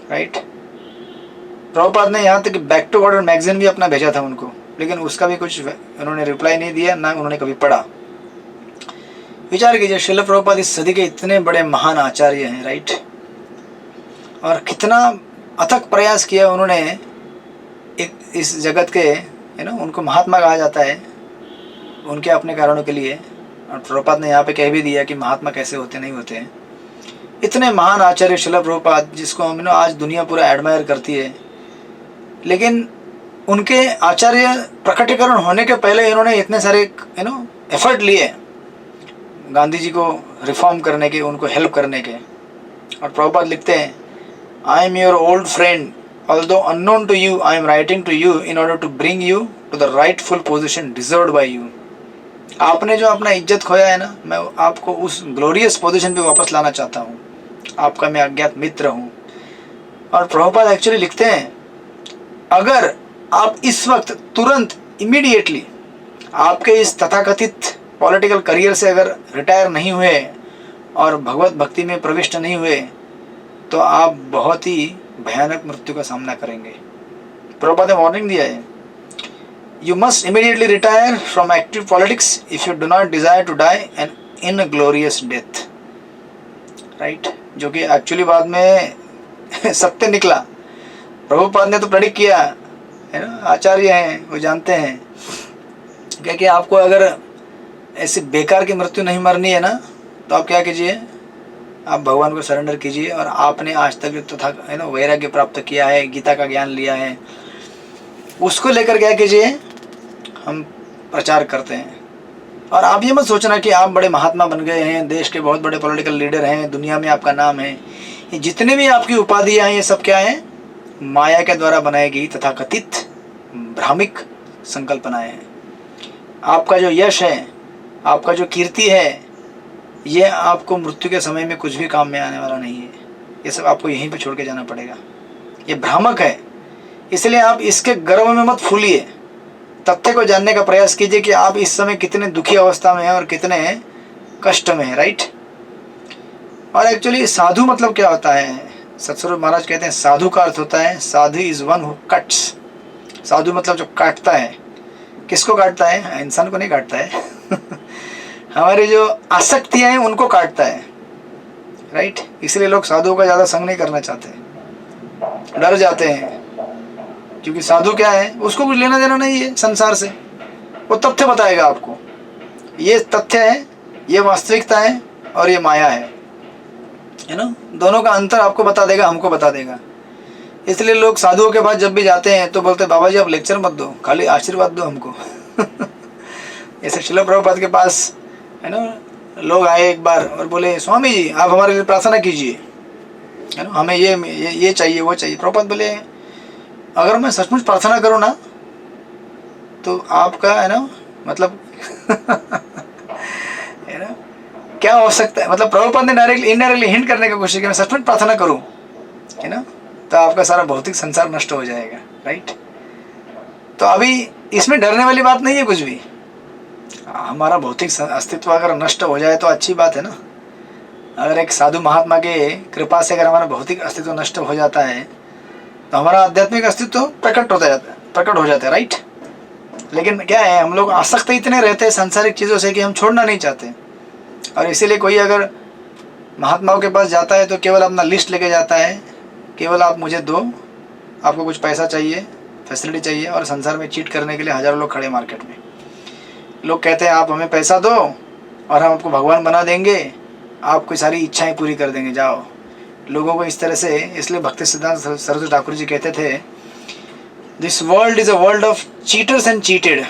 right. Prabhupada ने यहाँ तक बैक टू ऑर्डर मैगजीन भी अपना भेजा था उनको, लेकिन उसका भी कुछ उन्होंने रिप्लाई नहीं दिया, ना उन्होंने कभी पढ़ा। विचार कीजिए, श्रील प्रभुपाद इस सदी के इतने बड़े महान आचार्य हैं, राइट। और कितना अथक प्रयास किया उन्होंने एक इस जगत के, है ना, उनको महात्मा कहा जाता है उनके अपने कारणों के लिए। और प्रभुपाद ने यहाँ पे कह भी दिया कि महात्मा कैसे होते नहीं होते हैं। इतने महान आचार्य श्रील प्रभुपाद, जिसको हम आज दुनिया पूरा एडमायर करती है, लेकिन उनके आचार्य प्रकटीकरण होने के पहले इन्होंने इतने सारे, यू नो, एफर्ट लिए गांधी जी को रिफॉर्म करने के, उनको हेल्प करने के। और प्रभुपाद लिखते हैं, I am your old friend although unknown to you, I am writing to you in order to bring you to the rightful position deserved by you. आपने जो अपना इज्जत खोया है ना, मैं आपको उस ग्लोरियस पोजीशन पे वापस लाना चाहता हूँ। आपका मैं अज्ञात मित्र हूँ। और प्रभुपाद एक्चुअली लिखते हैं, अगर आप इस वक्त तुरंत इमीडिएटली आपके इस तथाकथित पॉलिटिकल करियर से अगर रिटायर नहीं हुए और भगवत भक्ति में प्रविष्ट नहीं हुए, तो आप बहुत ही भयानक मृत्यु का सामना करेंगे। प्रभुपाद ने वार्निंग दिया है, You must immediately retire from active politics if you do not desire to die an inglorious death, right? जो कि एक्चुअली बाद में सत्य निकला। प्रभुपाद ने तो प्रेडिक्ट किया, है ना, आचार्य हैं, वो जानते हैं क्या कि आपको अगर ऐसे बेकार की मृत्यु नहीं मरनी है ना, तो आप क्या कीजिए, आप भगवान को सरेंडर कीजिए। और आपने आज तक तथा, है ना, वैराग्य प्राप्त किया है, गीता का ज्ञान लिया है, उसको लेकर क्या कीजिए, हम प्रचार करते हैं। और आप ये मत सोचना कि आप बड़े महात्मा बन गए हैं, देश के बहुत बड़े पॉलिटिकल लीडर हैं, दुनिया में आपका नाम है। ये जितने भी आपकी उपाधियाँ हैं, ये सब क्या है, माया के द्वारा बनाई गई तथाकथित भ्रामिक संकल्पनाएं हैं। आपका जो यश है, आपका जो कीर्ति है, ये आपको मृत्यु के समय में कुछ भी काम में आने वाला नहीं है। ये सब आपको यहीं पे छोड़ के जाना पड़ेगा। ये भ्रामक है, इसलिए आप इसके गर्व में मत फूलिए। तथ्य को जानने का प्रयास कीजिए कि आप इस समय कितने दुखी अवस्था में हैं और कितने कष्ट में हैं, राइट। और एक्चुअली साधु मतलब क्या होता है, सतस्वरूप महाराज कहते हैं, साधु का अर्थ होता है, साधु इज वन हु कट्स। साधु मतलब जो काटता है। किसको काटता है? इंसान को नहीं काटता है हमारी जो आसक्तियाँ हैं उनको काटता है, राइट। इसलिए लोग साधुओं का ज़्यादा संग नहीं करना चाहते, डर जाते हैं, क्योंकि साधु क्या है, उसको कुछ लेना देना नहीं है संसार से। वो तथ्य बताएगा आपको, ये तथ्य है, ये वास्तविकता है और ये माया है ना। दोनों का अंतर आपको बता देगा, हमको बता देगा। इसलिए लोग साधुओं के पास जब भी जाते हैं तो बोलते हैं, बाबा जी आप लेक्चर मत दो, खाली आशीर्वाद दो हमको ऐसे श्रील प्रभुपाद के पास, है ना, लोग आए एक बार और बोले, स्वामी जी आप हमारे लिए प्रार्थना कीजिए। है ना, हमें ये चाहिए वो चाहिए। प्रभुपाद बोले अगर मैं सचमुच प्रार्थना करूँ ना तो आपका है ना मतलब है ना क्या हो सकता है, मतलब प्रभुपाद ने डायरेक्टली इनडायरेक्टली हिंट करने की कोशिश की मैं सचमुच प्रार्थना करूँ है ना तो आपका सारा भौतिक संसार नष्ट हो जाएगा, राइट। तो अभी इसमें डरने वाली बात नहीं है कुछ भी। हमारा भौतिक अस्तित्व अगर नष्ट हो जाए तो अच्छी बात है ना। अगर एक साधु महात्मा के कृपा से अगर हमारा भौतिक अस्तित्व नष्ट हो जाता है तो हमारा आध्यात्मिक अस्तित्व प्रकट हो जाता है, राइट। लेकिन क्या है, हम लोग आसक्त इतने रहते हैं सांसारिक चीज़ों से कि हम छोड़ना नहीं चाहते। और इसीलिए कोई अगर महात्माओं के पास जाता है तो केवल अपना लिस्ट लेके जाता है, केवल आप मुझे दो, आपको कुछ पैसा चाहिए, फैसिलिटी चाहिए, और संसार में चीट करने के लिए हज़ारों लोग खड़े मार्केट में। लोग कहते हैं आप हमें पैसा दो और हम आपको भगवान बना देंगे, आपकी सारी इच्छाएं पूरी कर देंगे, जाओ। लोगों को इस तरह से, इसलिए भक्ति सिद्धांत सरस्वती ठाकुर जी कहते थे this world is a world of cheaters and cheated.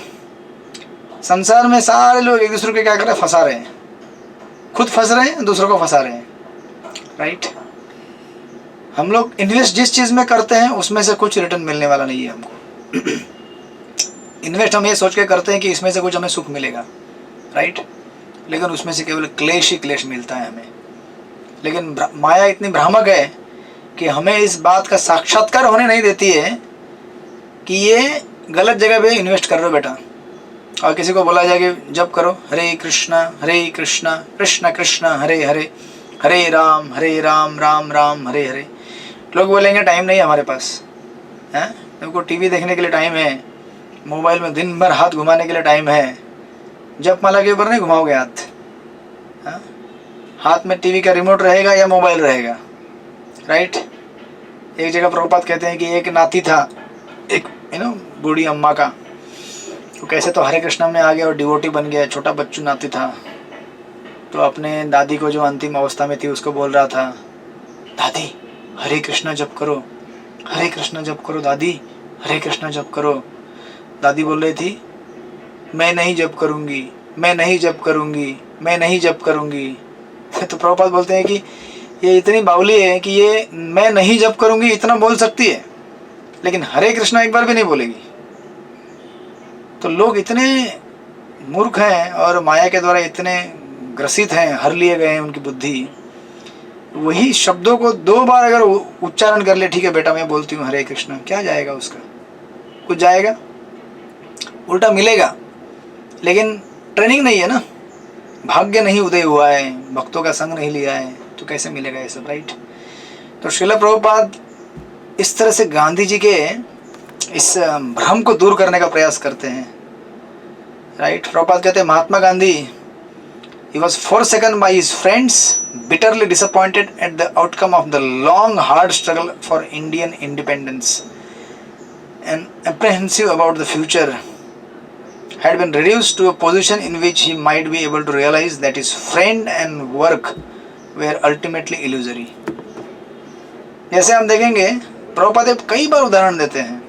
संसार में सारे लोग एक दूसरे को क्या कर रहे हैं, फंसा रहे हैं, खुद फंस रहे हैं, दूसरों को फंसा रहे हैं, राइट। हम लोग इन्वेस्ट जिस चीज़ में करते हैं उसमें से कुछ रिटर्न मिलने वाला नहीं है हमको। इन्वेस्ट हम ये सोच के करते हैं कि इसमें से कुछ हमें सुख मिलेगा, राइट, लेकिन उसमें से केवल क्लेश ही क्लेश मिलता है हमें। लेकिन माया इतनी भ्रामक है कि हमें इस बात का साक्षात्कार होने नहीं देती है कि ये गलत जगह पे इन्वेस्ट कर रहे हो बेटा। और किसी को बोला जाए कि जब करो हरे कृष्णा कृष्ण कृष्ण हरे हरे, हरे राम राम राम हरे हरे। लोग बोलेंगे टाइम नहीं है हमारे पास, हैं, उनको टीवी देखने के लिए टाइम है, मोबाइल में दिन भर हाथ घुमाने के लिए टाइम है, जब माला के ऊपर नहीं घुमाओगे हाथ, हाँ? हाथ में टीवी का रिमोट रहेगा या मोबाइल रहेगा, राइट। एक जगह प्रभुपाद कहते हैं कि एक नाती था, एक बूढ़ी अम्मा का, तो कैसे तो हरे कृष्णा में आ गया और डिवोटी बन गया, छोटा बच्चू नाती था। तो अपने दादी को जो अंतिम अवस्था में थी उसको बोल रहा था, दादी हरे कृष्णा जप करो, हरे कृष्णा जप करो दादी, हरे कृष्णा जप करो। दादी बोल रही थी मैं नहीं जप करूँगी, मैं नहीं जप करूँगी, मैं नहीं जप करूँगी। तो प्रभुपाद बोलते हैं कि ये इतनी बावली है कि ये मैं नहीं जप करूँगी इतना बोल सकती है, लेकिन हरे कृष्णा एक बार भी नहीं बोलेगी। तो लोग इतने मूर्ख हैं और माया के द्वारा इतने ग्रसित हैं, हर लिए गए हैं उनकी बुद्धि। वही शब्दों को 2 बार अगर उच्चारण कर ले, ठीक है बेटा मैं बोलती हूँ हरे कृष्णा, क्या जाएगा उसका, कुछ जाएगा, उल्टा मिलेगा। लेकिन ट्रेनिंग नहीं है ना, भाग्य नहीं उदय हुआ है, भक्तों का संग नहीं लिया है, तो कैसे मिलेगा ये सब, राइट। तो श्रील प्रभुपाद इस तरह से गांधी जी के इस भ्रम को दूर करने का प्रयास करते हैं, राइट। प्रभुपाद कहते हैं Mahatma Gandhi he was forsaken by his friends, bitterly disappointed at the outcome of the long hard struggle for Indian independence, and apprehensive about the future, had been reduced to a position in which he might be able to realize that his friend and work were ultimately illusory। जैसे हम देखेंगे प्रभुपाद कई बार उदाहरण देते हैं।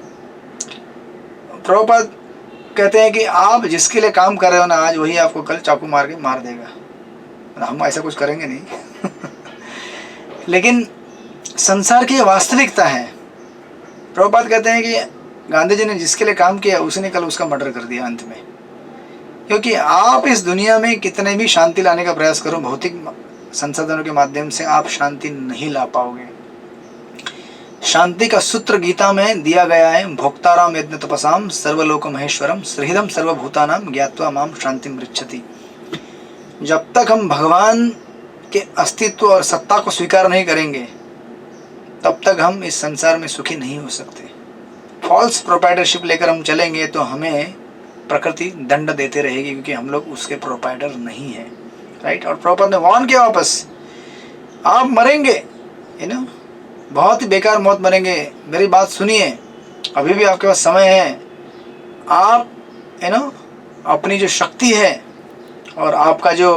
प्रभुपाद कहते हैं कि आप जिसके लिए काम कर रहे हो ना आज, वही आपको कल चाकू मार के मार देगा। हम ऐसा कुछ करेंगे नहीं लेकिन संसार की वास्तविकता है। प्रभुपाद कहते हैं कि गांधी जी ने जिसके लिए काम किया उसने कल उसका मर्डर कर दिया अंत में। क्योंकि आप इस दुनिया में कितने भी शांति लाने का प्रयास करो, भौतिक संसाधनों के माध्यम से आप शांति नहीं ला पाओगे। शांति का सूत्र गीता में दिया गया है, भोक्ताराम यज्ञ तपसाम सर्वलोक महेश्वरम सृहृदम सर्वभूतानाम ज्ञात्वा माम शांति मृच्छति। जब तक हम भगवान के अस्तित्व और सत्ता को स्वीकार नहीं करेंगे तब तक हम इस संसार में सुखी नहीं हो सकते। फॉल्स प्रोप्राइटरशिप लेकर हम चलेंगे तो हमें प्रकृति दंड देते रहेगी, क्योंकि हम लोग उसके प्रोप्राइटर नहीं हैं, राइट। और प्रॉपर ने वार्न किया वापस, आप मरेंगे, बहुत ही बेकार मौत मरेंगे। मेरी बात सुनिए, अभी भी आपके पास समय है। आप अपनी जो शक्ति है और आपका जो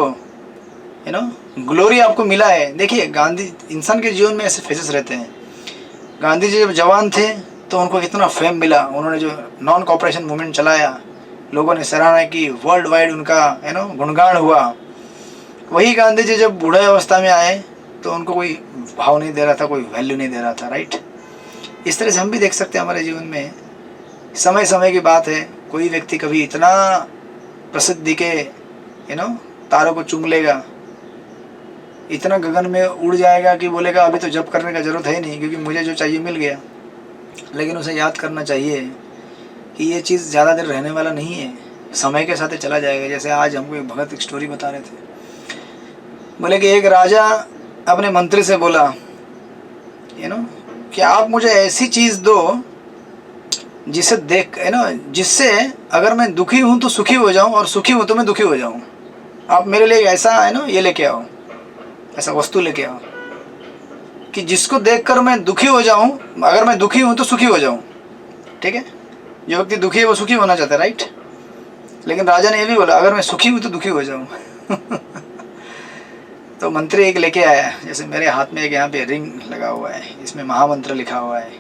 ग्लोरी आपको मिला है। देखिए गांधी, इंसान के जीवन में ऐसे फेजेस रहते हैं। गांधी जी जब जवान थे तो उनको कितना फेम मिला, उन्होंने जो नॉन कॉपरेशन मूवमेंट चलाया, लोगों ने सराहना की, वर्ल्ड वाइड उनका गुणगान हुआ। वही गांधी जी जब बूढ़े अवस्था में आए तो उनको कोई भाव नहीं दे रहा था, कोई वैल्यू नहीं दे रहा था, राइट। इस तरह से हम भी देख सकते हैं हमारे जीवन में, समय समय की बात है, कोई व्यक्ति कभी इतना प्रसिद्धि के तारों को चूम लेगा, इतना गगन में उड़ जाएगा कि बोलेगा अभी तो जप करने का ज़रूरत है नहीं, क्योंकि मुझे जो चाहिए मिल गया। लेकिन उसे याद करना चाहिए कि ये चीज़ ज़्यादा देर रहने वाला नहीं है, समय के साथ चला जाएगा। जैसे आज हमको एक भगत एक स्टोरी बता रहे थे, बोले कि एक राजा अपने मंत्री से बोला कि आप मुझे ऐसी चीज़ दो जिसे देख जिससे अगर मैं दुखी हूँ तो सुखी हो जाऊँ, और सुखी हूँ तो मैं दुखी हो जाऊँ। आप मेरे लिए ऐसा ये लेके आओ, ऐसा वस्तु लेके आओ कि जिसको देखकर मैं दुखी हो जाऊँ, अगर मैं दुखी हूँ तो सुखी हो जाऊँ। ठीक है, जो व्यक्ति दुखी है वो सुखी होना चाहता है, राइट। लेकिन राजा ने ये भी बोला अगर मैं सुखी हूँ तो दुखी हो जाऊँ। तो मंत्री एक लेके आया, जैसे मेरे हाथ में एक यहाँ पे रिंग लगा हुआ है, इसमें महामंत्र लिखा हुआ है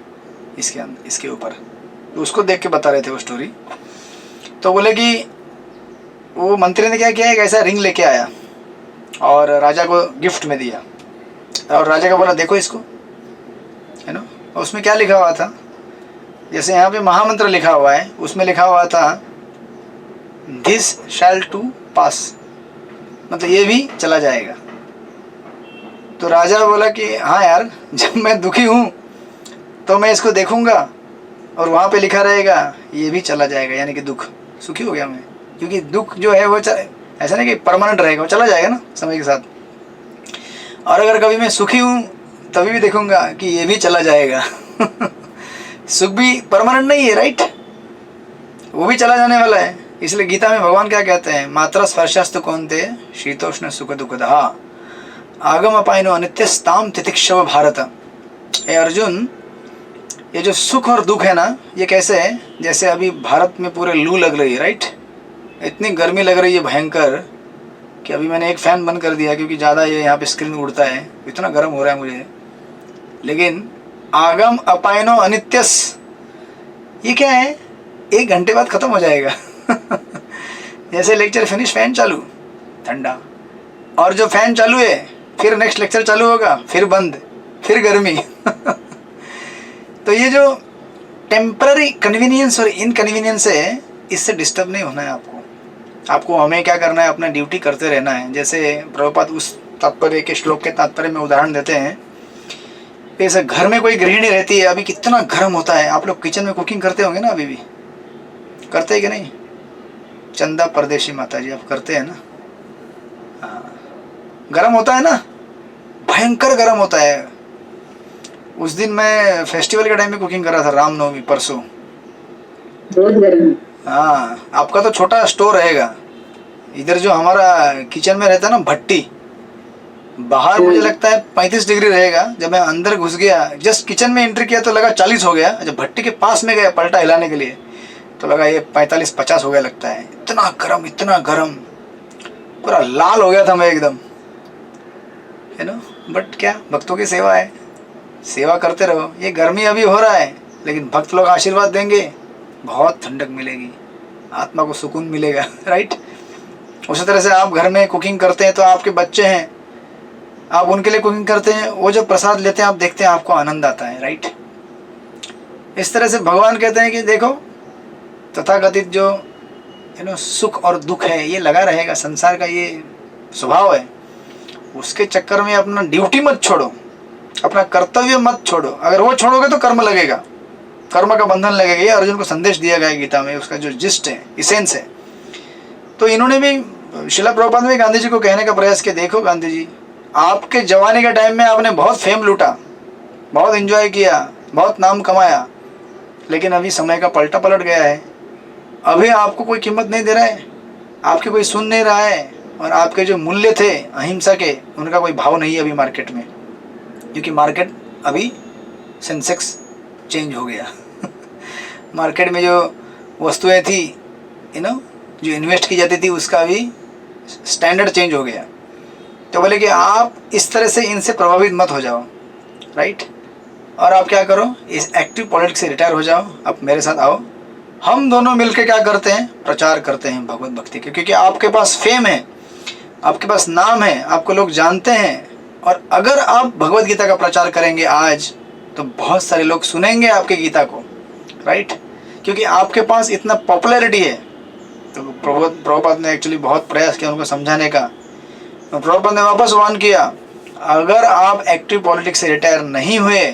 इसके ऊपर। तो उसको देख के बता रहे थे वो स्टोरी। तो बोले कि वो मंत्री ने क्या किया, एक ऐसा रिंग लेके आया और राजा को गिफ्ट में दिया, और राजा का बोला देखो इसको, उसमें क्या लिखा हुआ था, जैसे यहाँ पे महामंत्र लिखा हुआ है, उसमें लिखा हुआ था दिस शैल टू पास, मतलब ये भी चला जाएगा। तो राजा बोला कि हाँ यार, जब मैं दुखी हूँ तो मैं इसको देखूँगा और वहाँ पे लिखा रहेगा ये भी चला जाएगा, यानी कि दुख, सुखी हो गया मैं। क्योंकि दुख जो है वो ऐसा नहीं कि परमानेंट रहेगा, वो चला जाएगा ना समय के साथ। और अगर कभी मैं सुखी हूँ तभी भी देखूँगा कि ये भी चला जाएगा। सुख भी परमानेंट नहीं है, राइट, वो भी चला जाने वाला है। इसलिए गीता में भगवान क्या कहते हैं, मात्रा स्पर्शस्तु कौन्ते शीतोष्ण सुख दुखदः आगम अपायनो अनित्यस्ताम तितिक्षव भारत। ए अर्जुन, ये जो सुख और दुख है ना, ये कैसे है, जैसे अभी भारत में पूरे लू लग रही है, राइट, इतनी गर्मी लग रही है भयंकर कि अभी मैंने एक फ़ैन बंद कर दिया क्योंकि ज़्यादा ये यहाँ पे स्क्रीन उड़ता है, इतना गर्म हो रहा है मुझे। लेकिन आगम अपायनो अनित्यस, ये क्या है, 1 घंटे बाद ख़त्म हो जाएगा। जैसे लेक्चर फिनिश, फ़ैन चालू, ठंडा, और जो फ़ैन चालू है फिर नेक्स्ट लेक्चर चालू होगा, फिर बंद, फिर गर्मी। तो ये जो टेम्पररी कन्वीनियंस और इनकन्वीनियंस है, इससे डिस्टर्ब नहीं होना है आपको हमें क्या करना है, अपना ड्यूटी करते रहना है। जैसे प्रभुपाद उस तात्पर्य के श्लोक के तात्पर्य में उदाहरण देते हैं, जैसे घर में कोई गृहिणी रहती है, अभी कितना गर्म होता है, आप लोग किचन में कुकिंग करते होंगे ना, अभी भी करते हैं कि नहीं? चंदा परदेशी माता जी, आप करते हैं ना? हाँ, गर्म होता है ना, भयंकर गर्म होता है। उस दिन मैं फेस्टिवल के टाइम में कुकिंग कर रहा था, रामनवमी परसों, बहुत गर्म। हाँ, आपका तो छोटा स्टोर रहेगा, इधर जो हमारा किचन में रहता है ना भट्टी, बाहर मुझे लगता है 35 डिग्री रहेगा। जब मैं अंदर घुस गया, जस्ट किचन में एंट्री किया तो लगा 40 हो गया। जब भट्टी के पास में गया पलटा हिलाने के लिए तो लगा ये 45-50 हो गया लगता है। इतना गरम, पूरा लाल हो गया था मैं एकदम, बट क्या, भक्तों की सेवा है, सेवा करते रहो। ये गर्मी अभी हो रहा है, लेकिन भक्त लोग आशीर्वाद देंगे, बहुत ठंडक मिलेगी, आत्मा को सुकून मिलेगा, राइट। उसी तरह से आप घर में कुकिंग करते हैं तो आपके बच्चे हैं, आप उनके लिए कुकिंग करते हैं, वो जो प्रसाद लेते हैं आप देखते हैं, आपको आनंद आता है, राइट। इस तरह से भगवान कहते हैं कि देखो, तथाकथित जो सुख और दुख है ये लगा रहेगा, संसार का ये स्वभाव है। उसके चक्कर में अपना ड्यूटी मत छोड़ो, अपना कर्तव्य मत छोड़ो। अगर वो छोड़ोगे तो कर्म लगेगा, कर्म का बंधन लगेगा। ये अर्जुन को संदेश दिया गया है गीता में, उसका जो जिस्ट है, इसेंस है। तो इन्होंने भी, शिला प्रभुपाद ने गांधी जी को कहने का प्रयास किया, देखो गांधी जी, आपके जवानी के टाइम में आपने बहुत फेम लूटा, बहुत एंजॉय किया, बहुत नाम कमाया, लेकिन अभी समय का पलटा पलट गया है। अभी आपको कोई कीमत नहीं दे रहा है, आपकी कोई सुन नहीं रहा है, और आपके जो मूल्य थे अहिंसा के, उनका कोई भाव नहीं है अभी मार्केट में, क्योंकि मार्केट अभी सेंसेक्स चेंज हो गया। मार्केट में जो वस्तुएं थी जो इन्वेस्ट की जाती थी, उसका अभी स्टैंडर्ड चेंज हो गया। तो बोले कि आप इस तरह से इनसे प्रभावित मत हो जाओ, राइट। और आप क्या करो, इस एक्टिव पॉलिटिक्स से रिटायर हो जाओ, आप मेरे साथ आओ, हम दोनों मिलकर क्या करते हैं, प्रचार करते हैं भगवत भक्ति के। क्योंकि आपके पास फेम है, आपके पास नाम है, आपको लोग जानते हैं, और अगर आप भगवत गीता का प्रचार करेंगे आज, तो बहुत सारे लोग सुनेंगे आपके गीता को, राइट, क्योंकि आपके पास इतना पॉपुलैरिटी है। तो प्रभुपाद ने एक्चुअली बहुत प्रयास किया उनको समझाने का। तो प्रभुपाद ने वापस वार्न किया, अगर आप एक्टिव पॉलिटिक्स से रिटायर नहीं हुए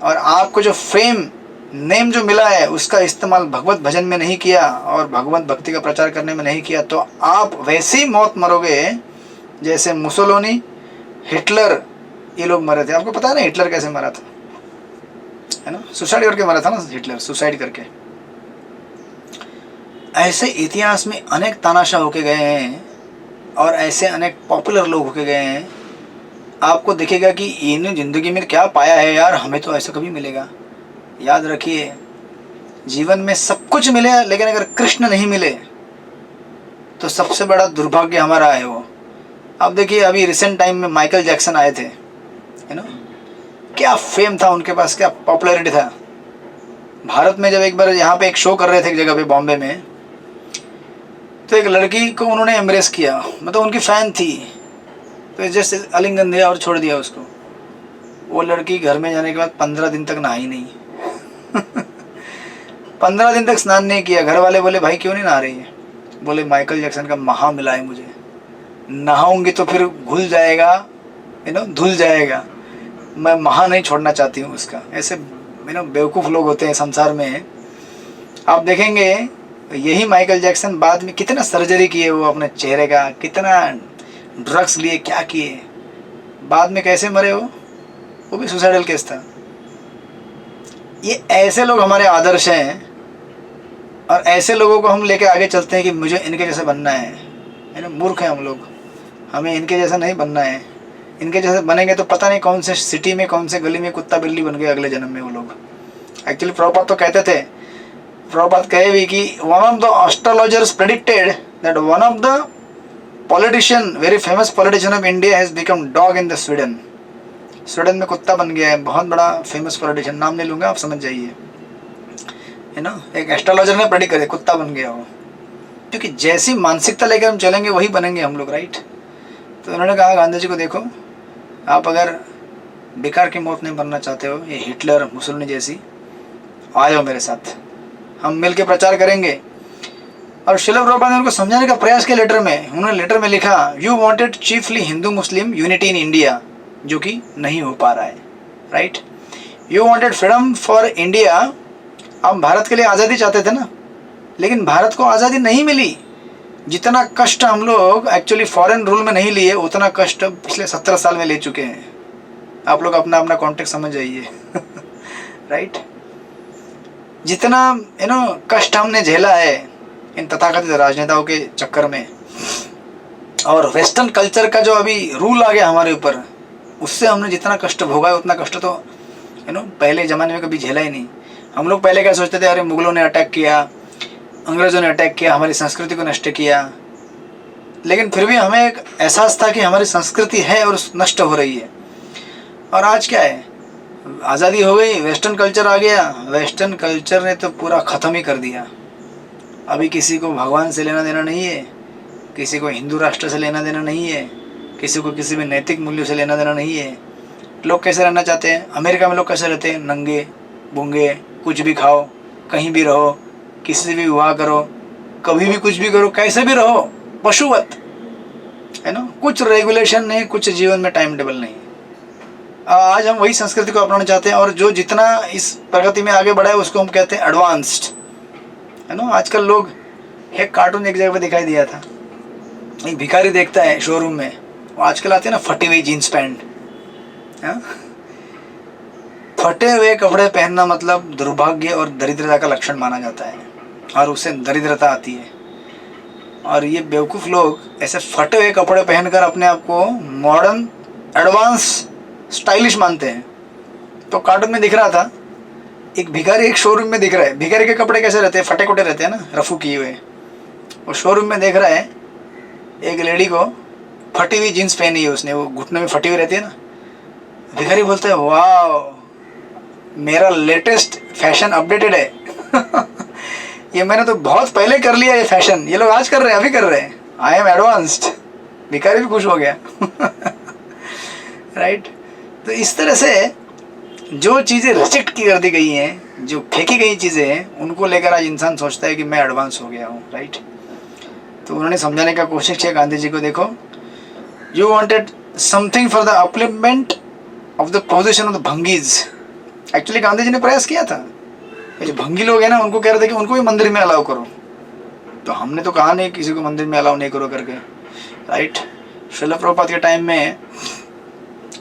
और आपको जो फेम नेम जो मिला है उसका इस्तेमाल भगवत भजन में नहीं किया और भगवत भक्ति का प्रचार करने में नहीं किया, तो आप वैसे ही मौत मरोगे जैसे मुसोलिनी, हिटलर, ये लोग मरे थे। आपको पता है ना हिटलर कैसे मरा था, है ना, सुसाइड करके मरा था ना हिटलर, सुसाइड करके। ऐसे इतिहास में अनेक तानाशाह होके गए हैं और ऐसे अनेक पॉपुलर लोग होके गए हैं। आपको दिखेगा कि इन्हें ज़िंदगी में क्या पाया है यार, हमें तो ऐसा कभी मिलेगा। याद रखिए, जीवन में सब कुछ मिले लेकिन अगर कृष्ण नहीं मिले तो सबसे बड़ा दुर्भाग्य हमारा है वो। अब देखिए, अभी रिसेंट टाइम में माइकल जैक्सन आए थे, है ना, क्या फेम था उनके पास, क्या पॉपुलैरिटी था। भारत में जब एक बार यहाँ पे एक शो कर रहे थे एक जगह पे बॉम्बे में, तो एक लड़की को उन्होंने एम्ब्रेस किया, मतलब उनकी फ़ैन थी, तो जस्ट आलिंगन दिया और छोड़ दिया उसको। वो लड़की घर में जाने के बाद 15 दिन तक नहाई नहीं 15 दिन तक स्नान नहीं किया। घर वाले बोले भाई क्यों नहीं नहा रही है? बोले माइकल जैक्सन का महा मिला है मुझे, नहाऊंगी तो फिर घुल जाएगा, धुल जाएगा, मैं महा नहीं छोड़ना चाहती हूँ उसका। ऐसे बेवकूफ़ लोग होते हैं संसार में। आप देखेंगे यही माइकल जैक्सन बाद में कितना सर्जरी किए वो अपने चेहरे का, कितना ड्रग्स लिए, क्या किए, बाद में कैसे मरे वो भी सुसाइडल केस था। ये ऐसे लोग हमारे आदर्श हैं और ऐसे लोगों को हम लेके आगे चलते हैं कि मुझे इनके जैसे बनना है ना। मूर्ख हैं हम लोग, हमें इनके जैसा नहीं बनना है। इनके जैसे बनेंगे तो पता नहीं कौन से सिटी में, कौन से गली में कुत्ता बिल्ली बन गए अगले जन्म में वो लोग। एक्चुअली प्रभुपाद तो कहते थे, प्रभुपाद कहे भी कि one of the astrologers predicted that one of the politician, very famous politician of India has become dog in the Sweden. Sweden में कुत्ता बन गया है, बहुत बड़ा फेमस पॉलिटिशियन, नाम नहीं लूँगा, आप समझ जाइए, है ना। एक एस्ट्रोलॉजर ने प्रेडिक्ट करे कुत्ता बन गया वो, क्योंकि जैसी मानसिकता लेकर हम चलेंगे वही बनेंगे हम लोग, राइट। तो उन्होंने कहा गांधी जी को, देखो आप अगर बेकार की मौत नहीं मरना चाहते हो, ये हिटलर मुसोलिनी जैसी, आ जाओ मेरे साथ, हम मिल के प्रचार करेंगे। और श्रील प्रभुपाद ने उनको समझाने का प्रयास किया लेटर में। उन्होंने लेटर में लिखा, you wanted chiefly Hindu Muslim unity in India, जो कि नहीं हो पा रहा है, right. You wanted freedom for India, आप भारत के लिए आज़ादी चाहते थे ना, लेकिन भारत को आज़ादी नहीं मिली। जितना कष्ट हम लोग एक्चुअली फॉरेन रूल में नहीं लिए, उतना कष्ट पिछले 17 साल में ले चुके हैं। आप लोग अपना अपना कॉन्टेक्स्ट समझ जाइए राइट। जितना कष्ट हमने झेला है इन तथाकथित राजनेताओं के चक्कर में, और वेस्टर्न कल्चर का जो अभी रूल आ गया हमारे ऊपर, उससे हमने जितना कष्ट भोगा है उतना कष्ट तो पहले ज़माने में कभी झेला ही नहीं। हम लोग पहले क्या सोचते थे, अरे मुगलों ने अटैक किया, अंग्रेज़ों ने अटैक किया, हमारी संस्कृति को नष्ट किया, लेकिन फिर भी हमें एक एहसास था कि हमारी संस्कृति है और नष्ट हो रही है। और आज क्या है, आज़ादी हो गई, वेस्टर्न कल्चर आ गया, वेस्टर्न कल्चर ने तो पूरा ख़त्म ही कर दिया। अभी किसी को भगवान से लेना देना नहीं है, किसी को हिंदू राष्ट्र से लेना देना नहीं है, किसी को किसी भी नैतिक मूल्यों से लेना देना नहीं है। लोग कैसे रहना चाहते हैं, अमेरिका में लोग कैसे रहते हैं, नंगे बूंगे, कुछ भी खाओ, कहीं भी रहो, किसी से भी विवाह करो, कभी भी कुछ भी करो, कैसे भी रहो, पशुवत, है ना। कुछ रेगुलेशन नहीं, कुछ जीवन में टाइम टेबल नहीं। आज हम वही संस्कृति को अपनाना चाहते हैं, और जो जितना इस प्रगति में आगे बढ़ा है उसको हम कहते हैं एडवांस्ड, है ना। आजकल लोग, एक कार्टून एक जगह पे दिखाई दिया था, एक भिखारी देखता है शोरूम में, वो आजकल आते हैं ना फटी हुई जीन्स पैंट, फटे हुए कपड़े पहनना मतलब दुर्भाग्य और दरिद्रता का लक्षण माना जाता है, और उससे दरिद्रता आती है। और ये बेवकूफ़ लोग ऐसे फटे हुए कपड़े पहनकर अपने आप को मॉडर्न, एडवांस, स्टाइलिश मानते हैं। तो कार्टून में दिख रहा था, एक भिखारी एक शोरूम में दिख रहा है। भिखारी के कपड़े कैसे रहते हैं, फटे कुटे रहते हैं ना, रफू किए हुए। वो शोरूम में देख रहा है एक लेडी को फटी हुई जीन्स पहनी है उसने, वो घुटने में फटी हुई रहती है ना। भिखारी बोलता है, वाह मेरा लेटेस्ट फैशन अपडेटेड है ये मैंने तो बहुत पहले कर लिया ये फैशन, ये लोग आज कर रहे हैं, अभी कर रहे हैं, आई एम एडवांस्ड। भिखारी भी खुश हो गया राइट। तो इस तरह से जो चीज़ें रिजेक्ट की कर दी गई हैं, जो फेंकी गई चीज़ें हैं, उनको लेकर आज इंसान सोचता है कि मैं एडवांस हो गया हूँ। राइट। तो उन्होंने समझाने का कोशिश किया गांधी जी को, देखो you wanted something for the upliftment of the position of the bhangis. Actually Gandhi ji ने प्रयास किया था, ये जो भंगी लोग हैं ना, उनको कह रहे थे कि उनको भी मंदिर में अलाउ करो। तो हमने तो कहा नहीं किसी को मंदिर में अलाउ नहीं करो करके। राइट। श्रील प्रभुपाद के टाइम में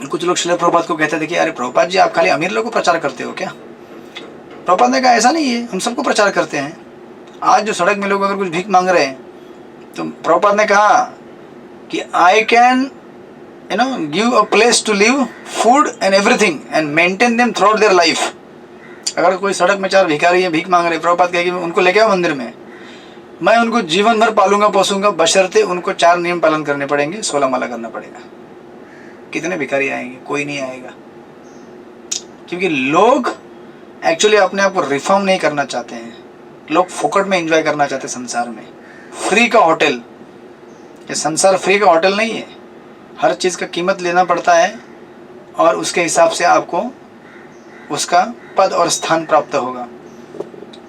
कुछ लोग श्रील प्रभुपाद को कहते थे कि अरे प्रभुपाद जी, आप खाली अमीर लोगों को प्रचार करते हो क्या? प्रभुपाद ने कहा ऐसा नहीं है, हम सबको प्रचार करते हैं। आज जो सड़क में लोग अगर कुछ भीख मांग रहे हैं, तो प्रभुपाद ने कहा कि I can give a place to live, food and everything and maintain them throughout their life. अगर कोई सड़क में चार भिखारी है, भीख मांग रहे हैं, प्रभुपाद कहेगी उनको लेके आओ मंदिर में, मैं उनको जीवन भर पालूंगा पोसूंगा, बशर्ते उनको 4 नियम पालन करने पड़ेंगे, 16 माला करना पड़ेगा। कितने भिखारी आएंगे? कोई नहीं आएगा, क्योंकि लोग एक्चुअली अपने आप को रिफॉर्म नहीं करना चाहते हैं। लोग फोकट में एंजॉय करना चाहते हैं संसार में। फ्री का होटल, ये संसार फ्री का होटल नहीं है। हर चीज़ का कीमत लेना पड़ता है और उसके हिसाब से आपको उसका पद और स्थान प्राप्त होगा।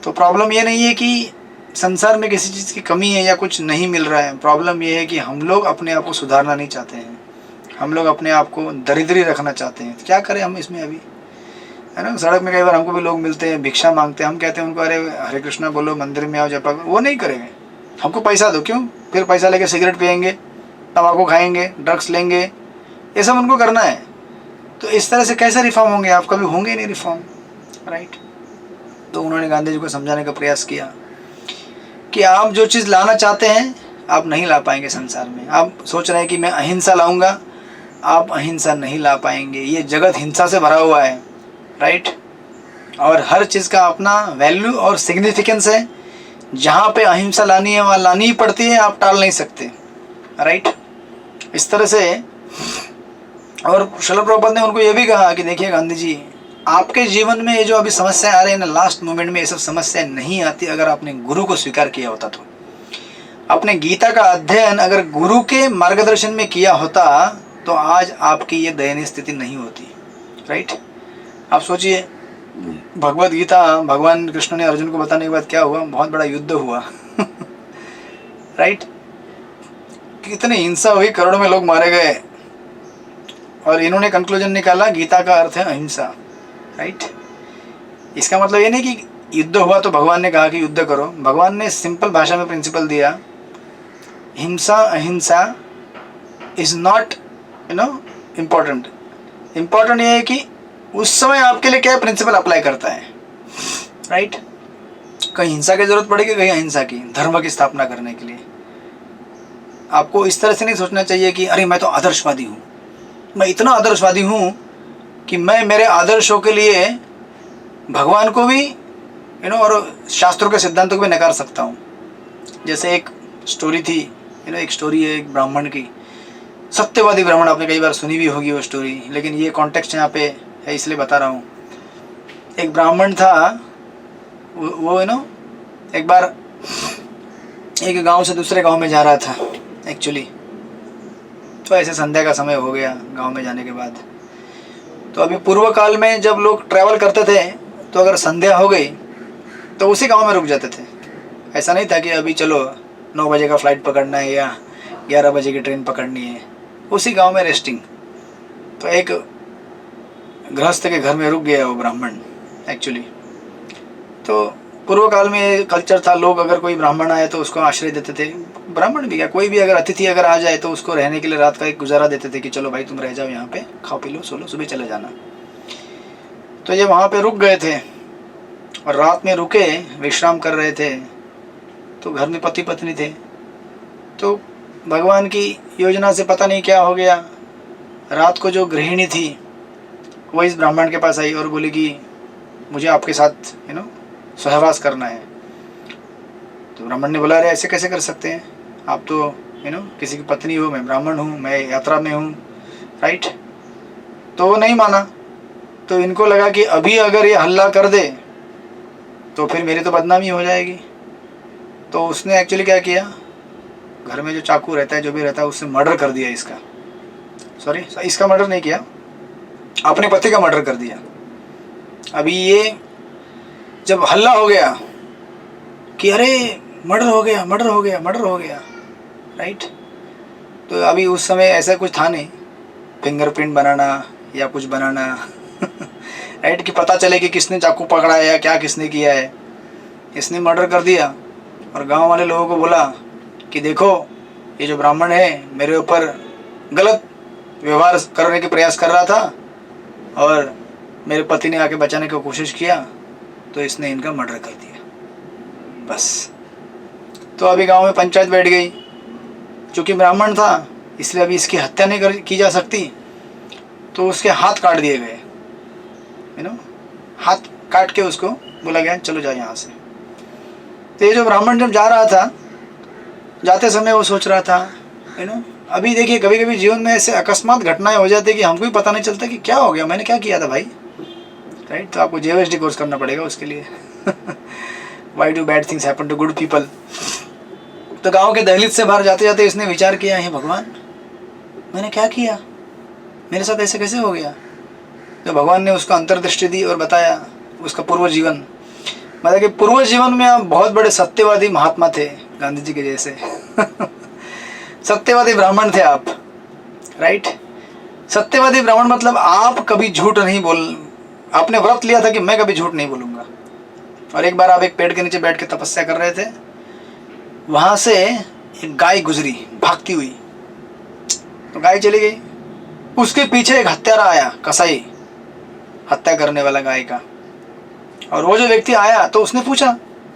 तो प्रॉब्लम ये नहीं है कि संसार में किसी चीज़ की कमी है या कुछ नहीं मिल रहा है। प्रॉब्लम ये है कि हम लोग अपने आप को सुधारना नहीं चाहते हैं, हम लोग अपने आप को दरिद्री रखना चाहते हैं। क्या करें हम इसमें अभी, है ना? सड़क में कई बार हमको भी लोग मिलते हैं, भिक्षा मांगते हैं, हम कहते हैं उनको अरे हरे कृष्णा बोलो, मंदिर में आओ, जपा। वो नहीं करेंगे, हमको पैसा दो। क्यों? फिर पैसा लेके सिगरेट पियेंगे, तम्बाकू खाएंगे, ड्रग्स लेंगे, ये सब उनको करना है। तो इस तरह से कैसे रिफॉर्म होंगे? आप कभी होंगे नहीं रिफॉर्म। राइट। तो उन्होंने गांधी जी को समझाने का प्रयास किया कि आप जो चीज़ लाना चाहते हैं आप नहीं ला पाएंगे संसार में। आप सोच रहे हैं कि मैं अहिंसा लाऊंगा, आप अहिंसा नहीं ला पाएंगे। ये जगत हिंसा से भरा हुआ है। राइट। और हर चीज़ का अपना वैल्यू और सिग्निफिकेंस है। जहाँ पे अहिंसा लानी है वहाँ लानी ही पड़ती है, आप टाल नहीं सकते। राइट। इस तरह से। और श्रील प्रभुपाद ने उनको ये भी कहा कि देखिए गांधी जी, आपके जीवन में ये जो अभी समस्याएं आ रही है ना, लास्ट मोमेंट में ये सब समस्याएं नहीं आती अगर आपने गुरु को स्वीकार किया होता। तो अपने गीता का अध्ययन अगर गुरु के मार्गदर्शन में किया होता तो आज आपकी ये दयनीय स्थिति नहीं होती। राइट। आप सोचिए, भगवत गीता भगवान कृष्ण ने अर्जुन को बताने के बाद क्या हुआ? बहुत बड़ा युद्ध हुआ। राइट। कितनी हिंसा हुई, करोड़ों में लोग मारे गए, और इन्होंने कंक्लूजन निकाला गीता का अर्थ है अहिंसा। राइट। इसका मतलब ये नहीं कि युद्ध हुआ तो भगवान ने कहा कि युद्ध करो। भगवान ने सिंपल भाषा में प्रिंसिपल दिया, हिंसा अहिंसा इज नॉट इम्पोर्टेंट। इम्पोर्टेंट ये है कि उस समय आपके लिए क्या प्रिंसिपल अप्लाई करता है। राइट। कहीं हिंसा की जरूरत पड़ेगी, कहीं अहिंसा की, धर्म की स्थापना करने के लिए। आपको इस तरह से नहीं सोचना चाहिए कि अरे मैं तो आदर्शवादी हूँ, मैं इतना आदर्शवादी हूँ कि मैं मेरे आदर्शों के लिए भगवान को भी और शास्त्रों के सिद्धांतों को भी नकार सकता हूँ। जैसे एक स्टोरी थी, एक स्टोरी है एक ब्राह्मण की, सत्यवादी ब्राह्मण। आपने कई बार सुनी भी होगी वो स्टोरी, लेकिन ये कॉन्टेक्स्ट यहाँ पे है इसलिए बता रहा हूँ। एक ब्राह्मण था, वो एक बार एक गांव से दूसरे गांव में जा रहा था एक्चुअली। तो ऐसे संध्या का समय हो गया गांव में जाने के बाद। तो अभी पूर्व काल में जब लोग ट्रैवल करते थे तो अगर संध्या हो गई तो उसी गांव में रुक जाते थे। ऐसा नहीं था कि अभी चलो 9 बजे का फ्लाइट पकड़ना है या 11 बजे की ट्रेन पकड़नी है, उसी गांव में रेस्टिंग। तो एक गृहस्थ के घर में रुक गया वो ब्राह्मण एक्चुअली। तो पूर्व काल में कल्चर था, लोग अगर कोई ब्राह्मण आए तो उसको आश्रय देते थे। ब्राह्मण भी क्या, कोई भी अगर अतिथि अगर आ जाए तो उसको रहने के लिए रात का एक गुजारा देते थे कि चलो भाई तुम रह जाओ यहाँ पे, खाओ पी लो, सो लो, सुबह चले जाना। तो ये वहाँ पे रुक गए थे और रात में रुके, विश्राम कर रहे थे। तो घर में पति पत्नी थे। तो भगवान की योजना से पता नहीं क्या हो गया, रात को जो गृहिणी थी वो इस ब्राह्मण के पास आई और बोली कि मुझे आपके साथ सहवास करना है। तो ब्राह्मण ने बोला अरे ऐसे कैसे कर सकते हैं, आप तो किसी की पत्नी हो, मैं ब्राह्मण हूँ, मैं यात्रा में हूँ। राइट। तो वो नहीं माना। तो इनको लगा कि अभी अगर ये हल्ला कर दे तो फिर मेरी तो बदनामी हो जाएगी। तो उसने एक्चुअली क्या किया, घर में जो चाकू रहता है, जो भी रहता है, उससे मर्डर कर दिया इसका। सॉरी, इसका मर्डर नहीं किया, अपने पति का मर्डर कर दिया। अभी ये जब हल्ला हो गया कि अरे मर्डर हो गया, मर्डर हो गया, मर्डर हो गया, राइट। तो अभी उस समय ऐसा कुछ था नहीं, फिंगरप्रिंट बनाना या कुछ बनाना राइट, कि पता चले कि किसने चाकू पकड़ा है या क्या किसने किया है। इसने मर्डर कर दिया और गांव वाले लोगों को बोला कि देखो ये जो ब्राह्मण है मेरे ऊपर गलत व्यवहार करने के प्रयास कर रहा था और मेरे पति ने आके बचाने की कोशिश किया तो इसने इनका मर्डर कर दिया, बस। तो अभी गांव में पंचायत बैठ गई, क्योंकि ब्राह्मण था इसलिए अभी इसकी हत्या नहीं की जा सकती, तो उसके हाथ काट दिए गए, हाथ काट के उसको बोला गया चलो जाओ यहाँ से। तो ये जो ब्राह्मण जब जा रहा था, जाते समय वो सोच रहा था, अभी देखिए कभी कभी जीवन में ऐसे अकस्मात घटनाएं हो जाती है कि हमको भी पता नहीं चलता कि क्या हो गया, मैंने क्या किया था भाई, राइट। तो आपको JOSD कोर्स करना पड़ेगा उसके लिए why do bad things happen to good people. तो गांव के दहलीज से बाहर जाते जाते इसने विचार किया, हे भगवान मैंने क्या किया, मेरे साथ ऐसे कैसे हो गया। तो भगवान ने उसको अंतर्दृष्टि दी और बताया उसका पूर्व जीवन, मतलब कि पूर्व जीवन में आप बहुत बड़े सत्यवादी महात्मा थे, गांधी जी के जैसे सत्यवादी ब्राह्मण थे आप, राइट। सत्यवादी ब्राह्मण मतलब आप कभी झूठ नहीं बोल, आपने व्रत लिया था कि मैं कभी झूठ नहीं बोलूँगा। और एक बार आप एक पेड़ के नीचे बैठ के तपस्या कर रहे थे, वहाँ से एक गाय गुजरी भागती हुई, तो गाय चली गई, उसके पीछे एक हत्यारा आया, कसाई, हत्या करने वाला गाय का। और वो जो व्यक्ति आया तो उसने पूछा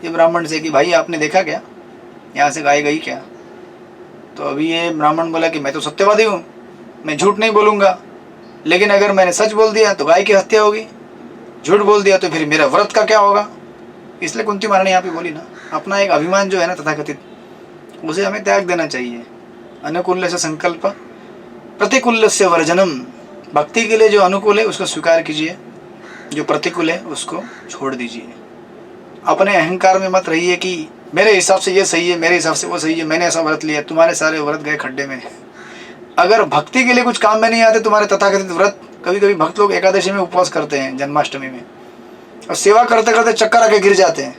ये ब्राह्मण से कि भाई आपने देखा क्या, यहाँ से गाय गई क्या। तो अभी ये ब्राह्मण बोला कि मैं तो सत्यवादी हूँ, मैं झूठ नहीं बोलूँगा, लेकिन अगर मैंने सच बोल दिया तो गाय की हत्या होगी, झूठ बोल दिया तो फिर मेरा व्रत का क्या होगा। इसलिए कुंती महारानी यहाँ पे बोली ना, अपना एक अभिमान जो है ना तथाकथित, उसे हमें त्याग देना चाहिए। अनुकूल्य से संकल्प प्रतिकूल्य से वर्जनम, भक्ति के लिए जो अनुकूल है उसको स्वीकार कीजिए, जो प्रतिकूल है उसको छोड़ दीजिए। अपने अहंकार में मत रहिए कि मेरे हिसाब से ये सही है, मेरे हिसाब से वो सही है, मैंने ऐसा व्रत लिया, तुम्हारे सारे व्रत गए खड्डे में। अगर भक्ति के लिए कुछ काम में नहीं आते तुम्हारे तथाकथित व्रत, कभी कभी भक्त लोग एकादशी में उपवास करते हैं, जन्माष्टमी में, और सेवा करते करते चक्कर आके गिर जाते हैं,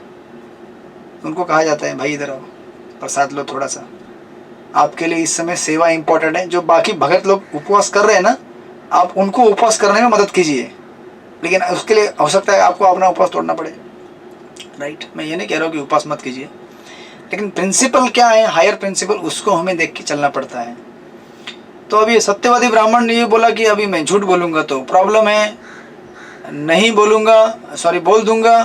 उनको कहा जाता है भाई इधर आओ प्रसाद लो थोड़ा सा, आपके लिए इस समय सेवा इंपॉर्टेंट है। जो बाकी भगत लोग उपवास कर रहे हैं ना, आप उनको उपवास करने में मदद कीजिए, लेकिन उसके लिए हो सकता है आपको अपना उपवास तोड़ना पड़े, राइट। मैं ये नहीं कह रहा हूँ कि उपवास मत कीजिए, लेकिन प्रिंसिपल क्या है, हायर प्रिंसिपल, उसको हमें देख के चलना पड़ता है। तो अभी सत्यवादी ब्राह्मण ने ये बोला कि अभी मैं झूठ बोलूँगा तो प्रॉब्लम है, नहीं बोलूँगा, सॉरी बोल दूंगा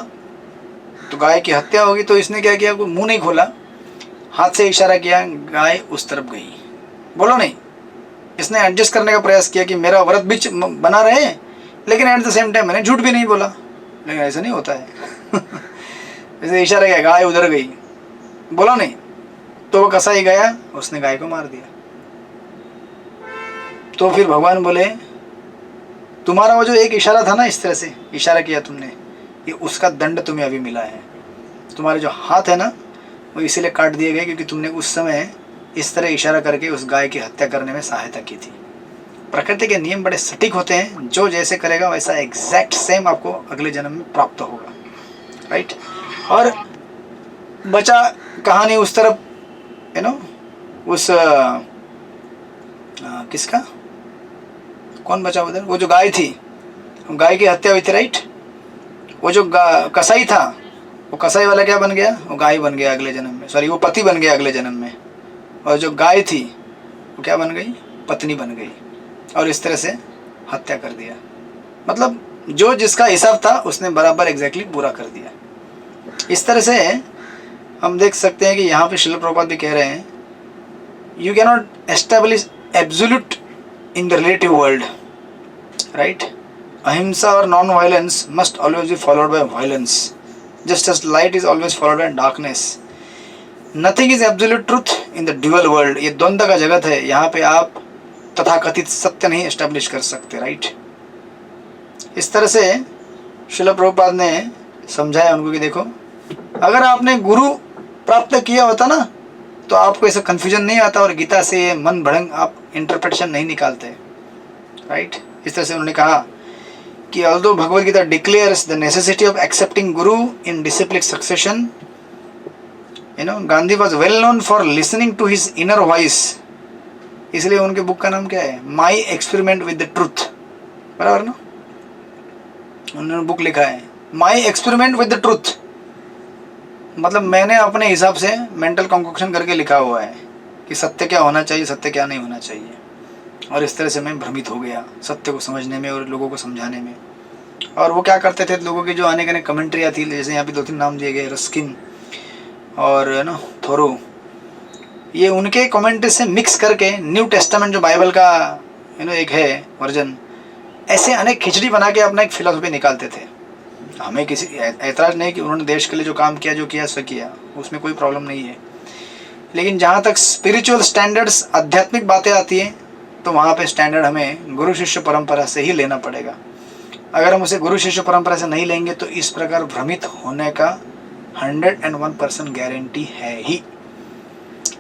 तो गाय की हत्या होगी। तो इसने क्या किया, मुंह नहीं खोला, हाथ से इशारा किया, गाय उस तरफ गई, बोलो नहीं। इसने एडजस्ट करने का प्रयास किया कि मेरा व्रत बीच बना रहे, लेकिन एट द सेम टाइम मैंने झूठ भी नहीं बोला, लेकिन ऐसा नहीं होता है इसने इशारा किया, गाय उधर गई, बोला नहीं। तो वो कसाई गया, उसने गाय को मार दिया। तो फिर भगवान बोले तुम्हारा वो जो एक इशारा था ना, इस तरह से इशारा किया तुमने, ये उसका दंड तुम्हें अभी मिला है। तुम्हारे जो हाथ है ना वो इसीलिए काट दिए गए क्योंकि तुमने उस समय इस तरह इशारा करके उस गाय की हत्या करने में सहायता की थी। प्रकृति के नियम बड़े सटीक होते हैं, जो जैसे करेगा वैसा एग्जैक्ट सेम आपको अगले जन्म में प्राप्त होगा, राइट। और बचा कहानी उस तरफ, उस किसका, कौन बचा उधर, वो जो गाय थी, गाय की हत्या हुई थी, राइट। वो जो कसाई था, वो कसाई वाला क्या बन गया, वो गाय बन गया अगले जन्म में, सॉरी वो पति बन गया अगले जन्म में। और जो गाय थी वो क्या बन गई, पत्नी बन गई, और इस तरह से हत्या कर दिया। मतलब जो जिसका हिसाब था उसने बराबर एग्जैक्टली पूरा कर दिया। इस तरह से हम देख सकते हैं कि यहाँ पे श्रील प्रभुपाद भी कह रहे हैं, you can not establish absolute in the relative world, right? Ahimsa or non-violence must always be followed by violence, just as light is always followed by darkness. Nothing is absolute truth in the dual world. ये द्वंद्व का जगत है, यहाँ पे आप तथाकथित सत्य नहीं एस्टेब्लिश कर सकते, राइट। इस तरह से श्रील प्रभुपाद ने समझाया उनको कि देखो, अगर आपने गुरु प्राप्त किया होता ना तो आपको ऐसा कन्फ्यूजन नहीं आता और गीता से मन भड़ंग आप इंटरप्रिटेशन नहीं निकालते। राइट। इस तरह से उन्होंने कहा कि although Bhagavad Gita declares the necessity of accepting guru in disciplic succession, Gandhi was well known for listening to his inner voice, इसलिए उनके बुक का नाम क्या है, my experiment with the truth, बराबर ना। उन्होंने बुक लिखा है my experiment with the truth, मतलब मैंने अपने हिसाब से मेंटल कॉन्कोक्शन करके लिखा हुआ है कि सत्य क्या होना चाहिए, सत्य क्या नहीं होना चाहिए। और इस तरह से मैं भ्रमित हो गया सत्य को समझने में और लोगों को समझाने में। और वो क्या करते थे, लोगों की जो आने के कमेंट्री आती, जैसे यहाँ पे 2-3 नाम दिए गए, रस्किन और थोरो, ये उनके कमेंट्री से मिक्स करके न्यू टेस्टामेंट जो बाइबल का एक है वर्जन, ऐसे अनेक खिचड़ी बना के अपना एक फिलॉसफी निकालते थे। हमें किसी ऐतराज़ नहीं कि उन्होंने देश के लिए जो काम किया, जो किया सो किया, उसमें कोई प्रॉब्लम नहीं है। लेकिन जहाँ तक स्पिरिचुअल स्टैंडर्ड्स, आध्यात्मिक बातें आती हैं, तो वहाँ पे स्टैंडर्ड हमें गुरु शिष्य परंपरा से ही लेना पड़ेगा। अगर हम उसे गुरु शिष्य परंपरा से नहीं लेंगे तो इस प्रकार भ्रमित होने का 101% गारंटी है ही।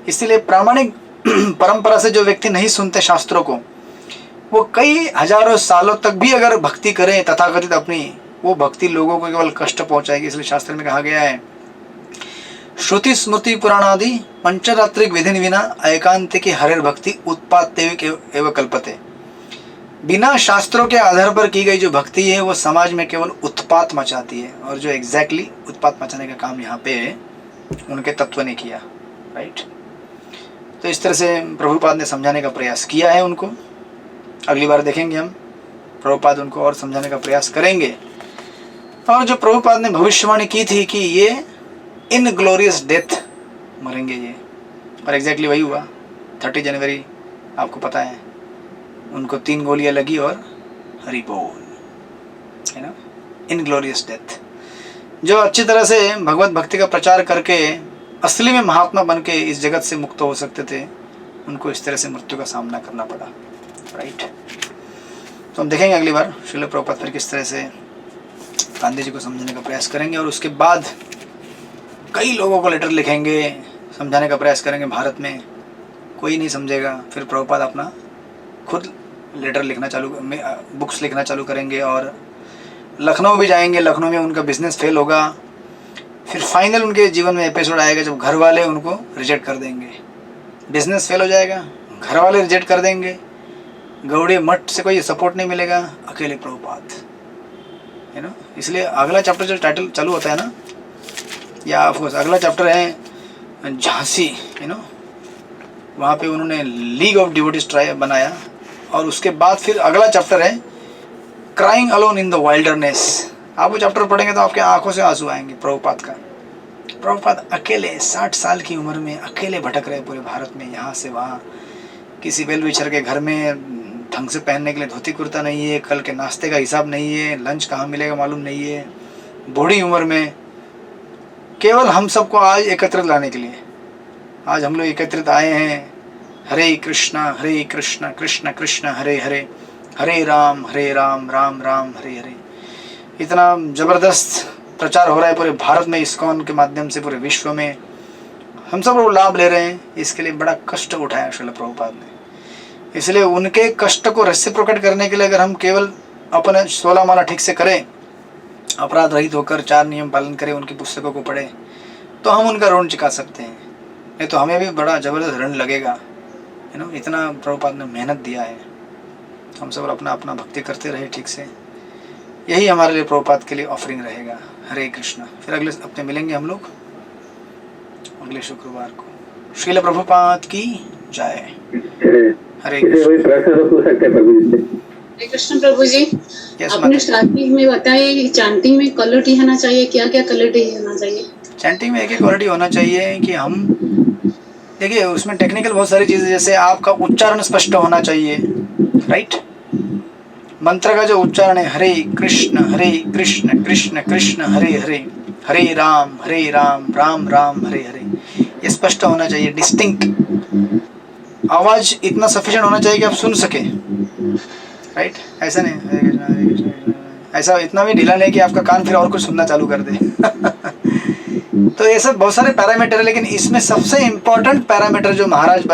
इसीलिए प्रामाणिक परंपरा से जो व्यक्ति नहीं सुनते शास्त्रों को, वो कई हजारों सालों तक भी अगर भक्ति करें तथाकथित अपनी, वो भक्ति लोगों को केवल कष्ट पहुंचाएगी। इसलिए शास्त्र में कहा गया है, श्रुति स्मृति पुराण आदि पंचरात्रिक विधिन विना एकांतिकी हरेर भक्ति उत्पात्ते एवं कल्पते। बिना शास्त्रों के आधार पर की गई जो भक्ति है वो समाज में केवल उत्पात मचाती है, और जो एग्जैक्टली उत्पात मचाने का काम यहाँ पे उनके तत्व ने किया, राइट। तो इस तरह से प्रभुपाद ने समझाने का प्रयास किया है उनको। अगली बार देखेंगे हम, प्रभुपाद उनको और समझाने का प्रयास करेंगे। और जो प्रभुपाद ने भविष्यवाणी की थी कि ये इन ग्लोरियस डेथ मरेंगे ये, और एग्जैक्टली वही हुआ। 30 जनवरी आपको पता है, उनको 3 गोलियां लगी और हरि बोल, है ना, इन ग्लोरियस डेथ। जो अच्छी तरह से भगवत भक्ति का प्रचार करके असली में महात्मा बन के इस जगत से मुक्त हो सकते थे, उनको इस तरह से मृत्यु का सामना करना पड़ा, राइट। तो हम देखेंगे अगली बार श्रील प्रभुपाद फिर किस तरह से गांधी जी को समझाने का प्रयास करेंगे, और उसके बाद कई लोगों को लेटर लिखेंगे, समझाने का प्रयास करेंगे। भारत में कोई नहीं समझेगा, फिर प्रभुपाद अपना खुद लेटर लिखना चालू, बुक्स लिखना चालू करेंगे, और लखनऊ भी जाएंगे। लखनऊ में उनका बिजनेस फेल होगा, फिर फाइनल उनके जीवन में एपिसोड आएगा जब घर वाले उनको रिजेक्ट कर देंगे। बिजनेस फेल हो जाएगा, घर वाले रिजेक्ट कर देंगे, गौड़े मठ से कोई सपोर्ट नहीं मिलेगा, अकेले प्रभुपाद, है ना। इसलिए अगला चैप्टर जो टाइटल चालू होता है ना, या ऑफकोर्स अगला चैप्टर है झांसी, वहाँ पे उन्होंने लीग ऑफ डिवोटीज ट्राई बनाया, और उसके बाद फिर अगला चैप्टर है crying alone in the wilderness. आप वो चैप्टर पढ़ेंगे तो आपके आंखों से आंसू आएंगे प्रभुपाद का। प्रभुपाद अकेले 60 साल की उम्र में अकेले भटक रहे पूरे भारत में, यहाँ से वहाँ। किसी बेल विचर के घर में ढंग से पहनने के लिए धोती कुर्ता नहीं है, कल के नाश्ते का हिसाब नहीं है, लंच कहाँ मिलेगा मालूम नहीं है, बूढ़ी उम्र में। केवल हम सबको आज एकत्रित लाने के लिए आज हम लोग एकत्रित आए हैं। हरे कृष्णा कृष्ण कृष्ण हरे हरे, हरे राम राम राम हरे हरे। इतना ज़बरदस्त प्रचार हो रहा है पूरे भारत में, इस्कॉन के माध्यम से पूरे विश्व में। हम सब लोग लाभ ले रहे हैं, इसके लिए बड़ा कष्ट उठाया श्रील प्रभुपाद ने। इसलिए उनके कष्ट को रेसिप्रोकेट करने के लिए अगर हम केवल अपने 16 माला ठीक से करें, अपराध रहित होकर 4 नियम पालन करें, उनकी पुस्तकों को पढ़ें, तो हम उनका ऋण चुका सकते हैं। नहीं तो हमें भी बड़ा ज़बरदस्त ऋण लगेगा, इतना प्रभुपाद ने मेहनत दिया है। हम सब अपना अपना भक्ति करते रहे ठीक से, यही हमारे लिए प्रभुपाद के लिए ऑफरिंग रहेगा। हरे कृष्णा। फिर अगले हफ्ते मिलेंगे हम लोग अगले शुक्रवार को। श्रील प्रभुपाद की जय। हरे कृष्ण प्रभु जी। आपने स्टार्टिंग में बताया चैंटिंग में क्वालिटी होना चाहिए, क्या क्या क्वालिटी होना चाहिए? चैंटिंग में एक ही क्वालिटी होना चाहिए कि हम देखिए, उसमें टेक्निकल बहुत सारी चीज़ें, जैसे आपका उच्चारण स्पष्ट होना चाहिए, राइट। मंत्र का जो उच्चारण है, हरे कृष्ण कृष्ण कृष्ण हरे हरे, हरे राम राम राम हरे हरे, ये स्पष्ट होना चाहिए, डिस्टिंक्ट। आवाज़ इतना सफिशिएंट होना चाहिए कि आप सुन सके, राइट। ऐसा नहीं हरे कृष्ण ऐसा इतना भी ढीला नहीं कि आपका कान फिर और कुछ सुनना चालू कर दे। तो ये सब बहुत सारे पैरामीटर है, लेकिन इसमें सबसे इम्पोर्टेंट पैरामीटर जो महाराज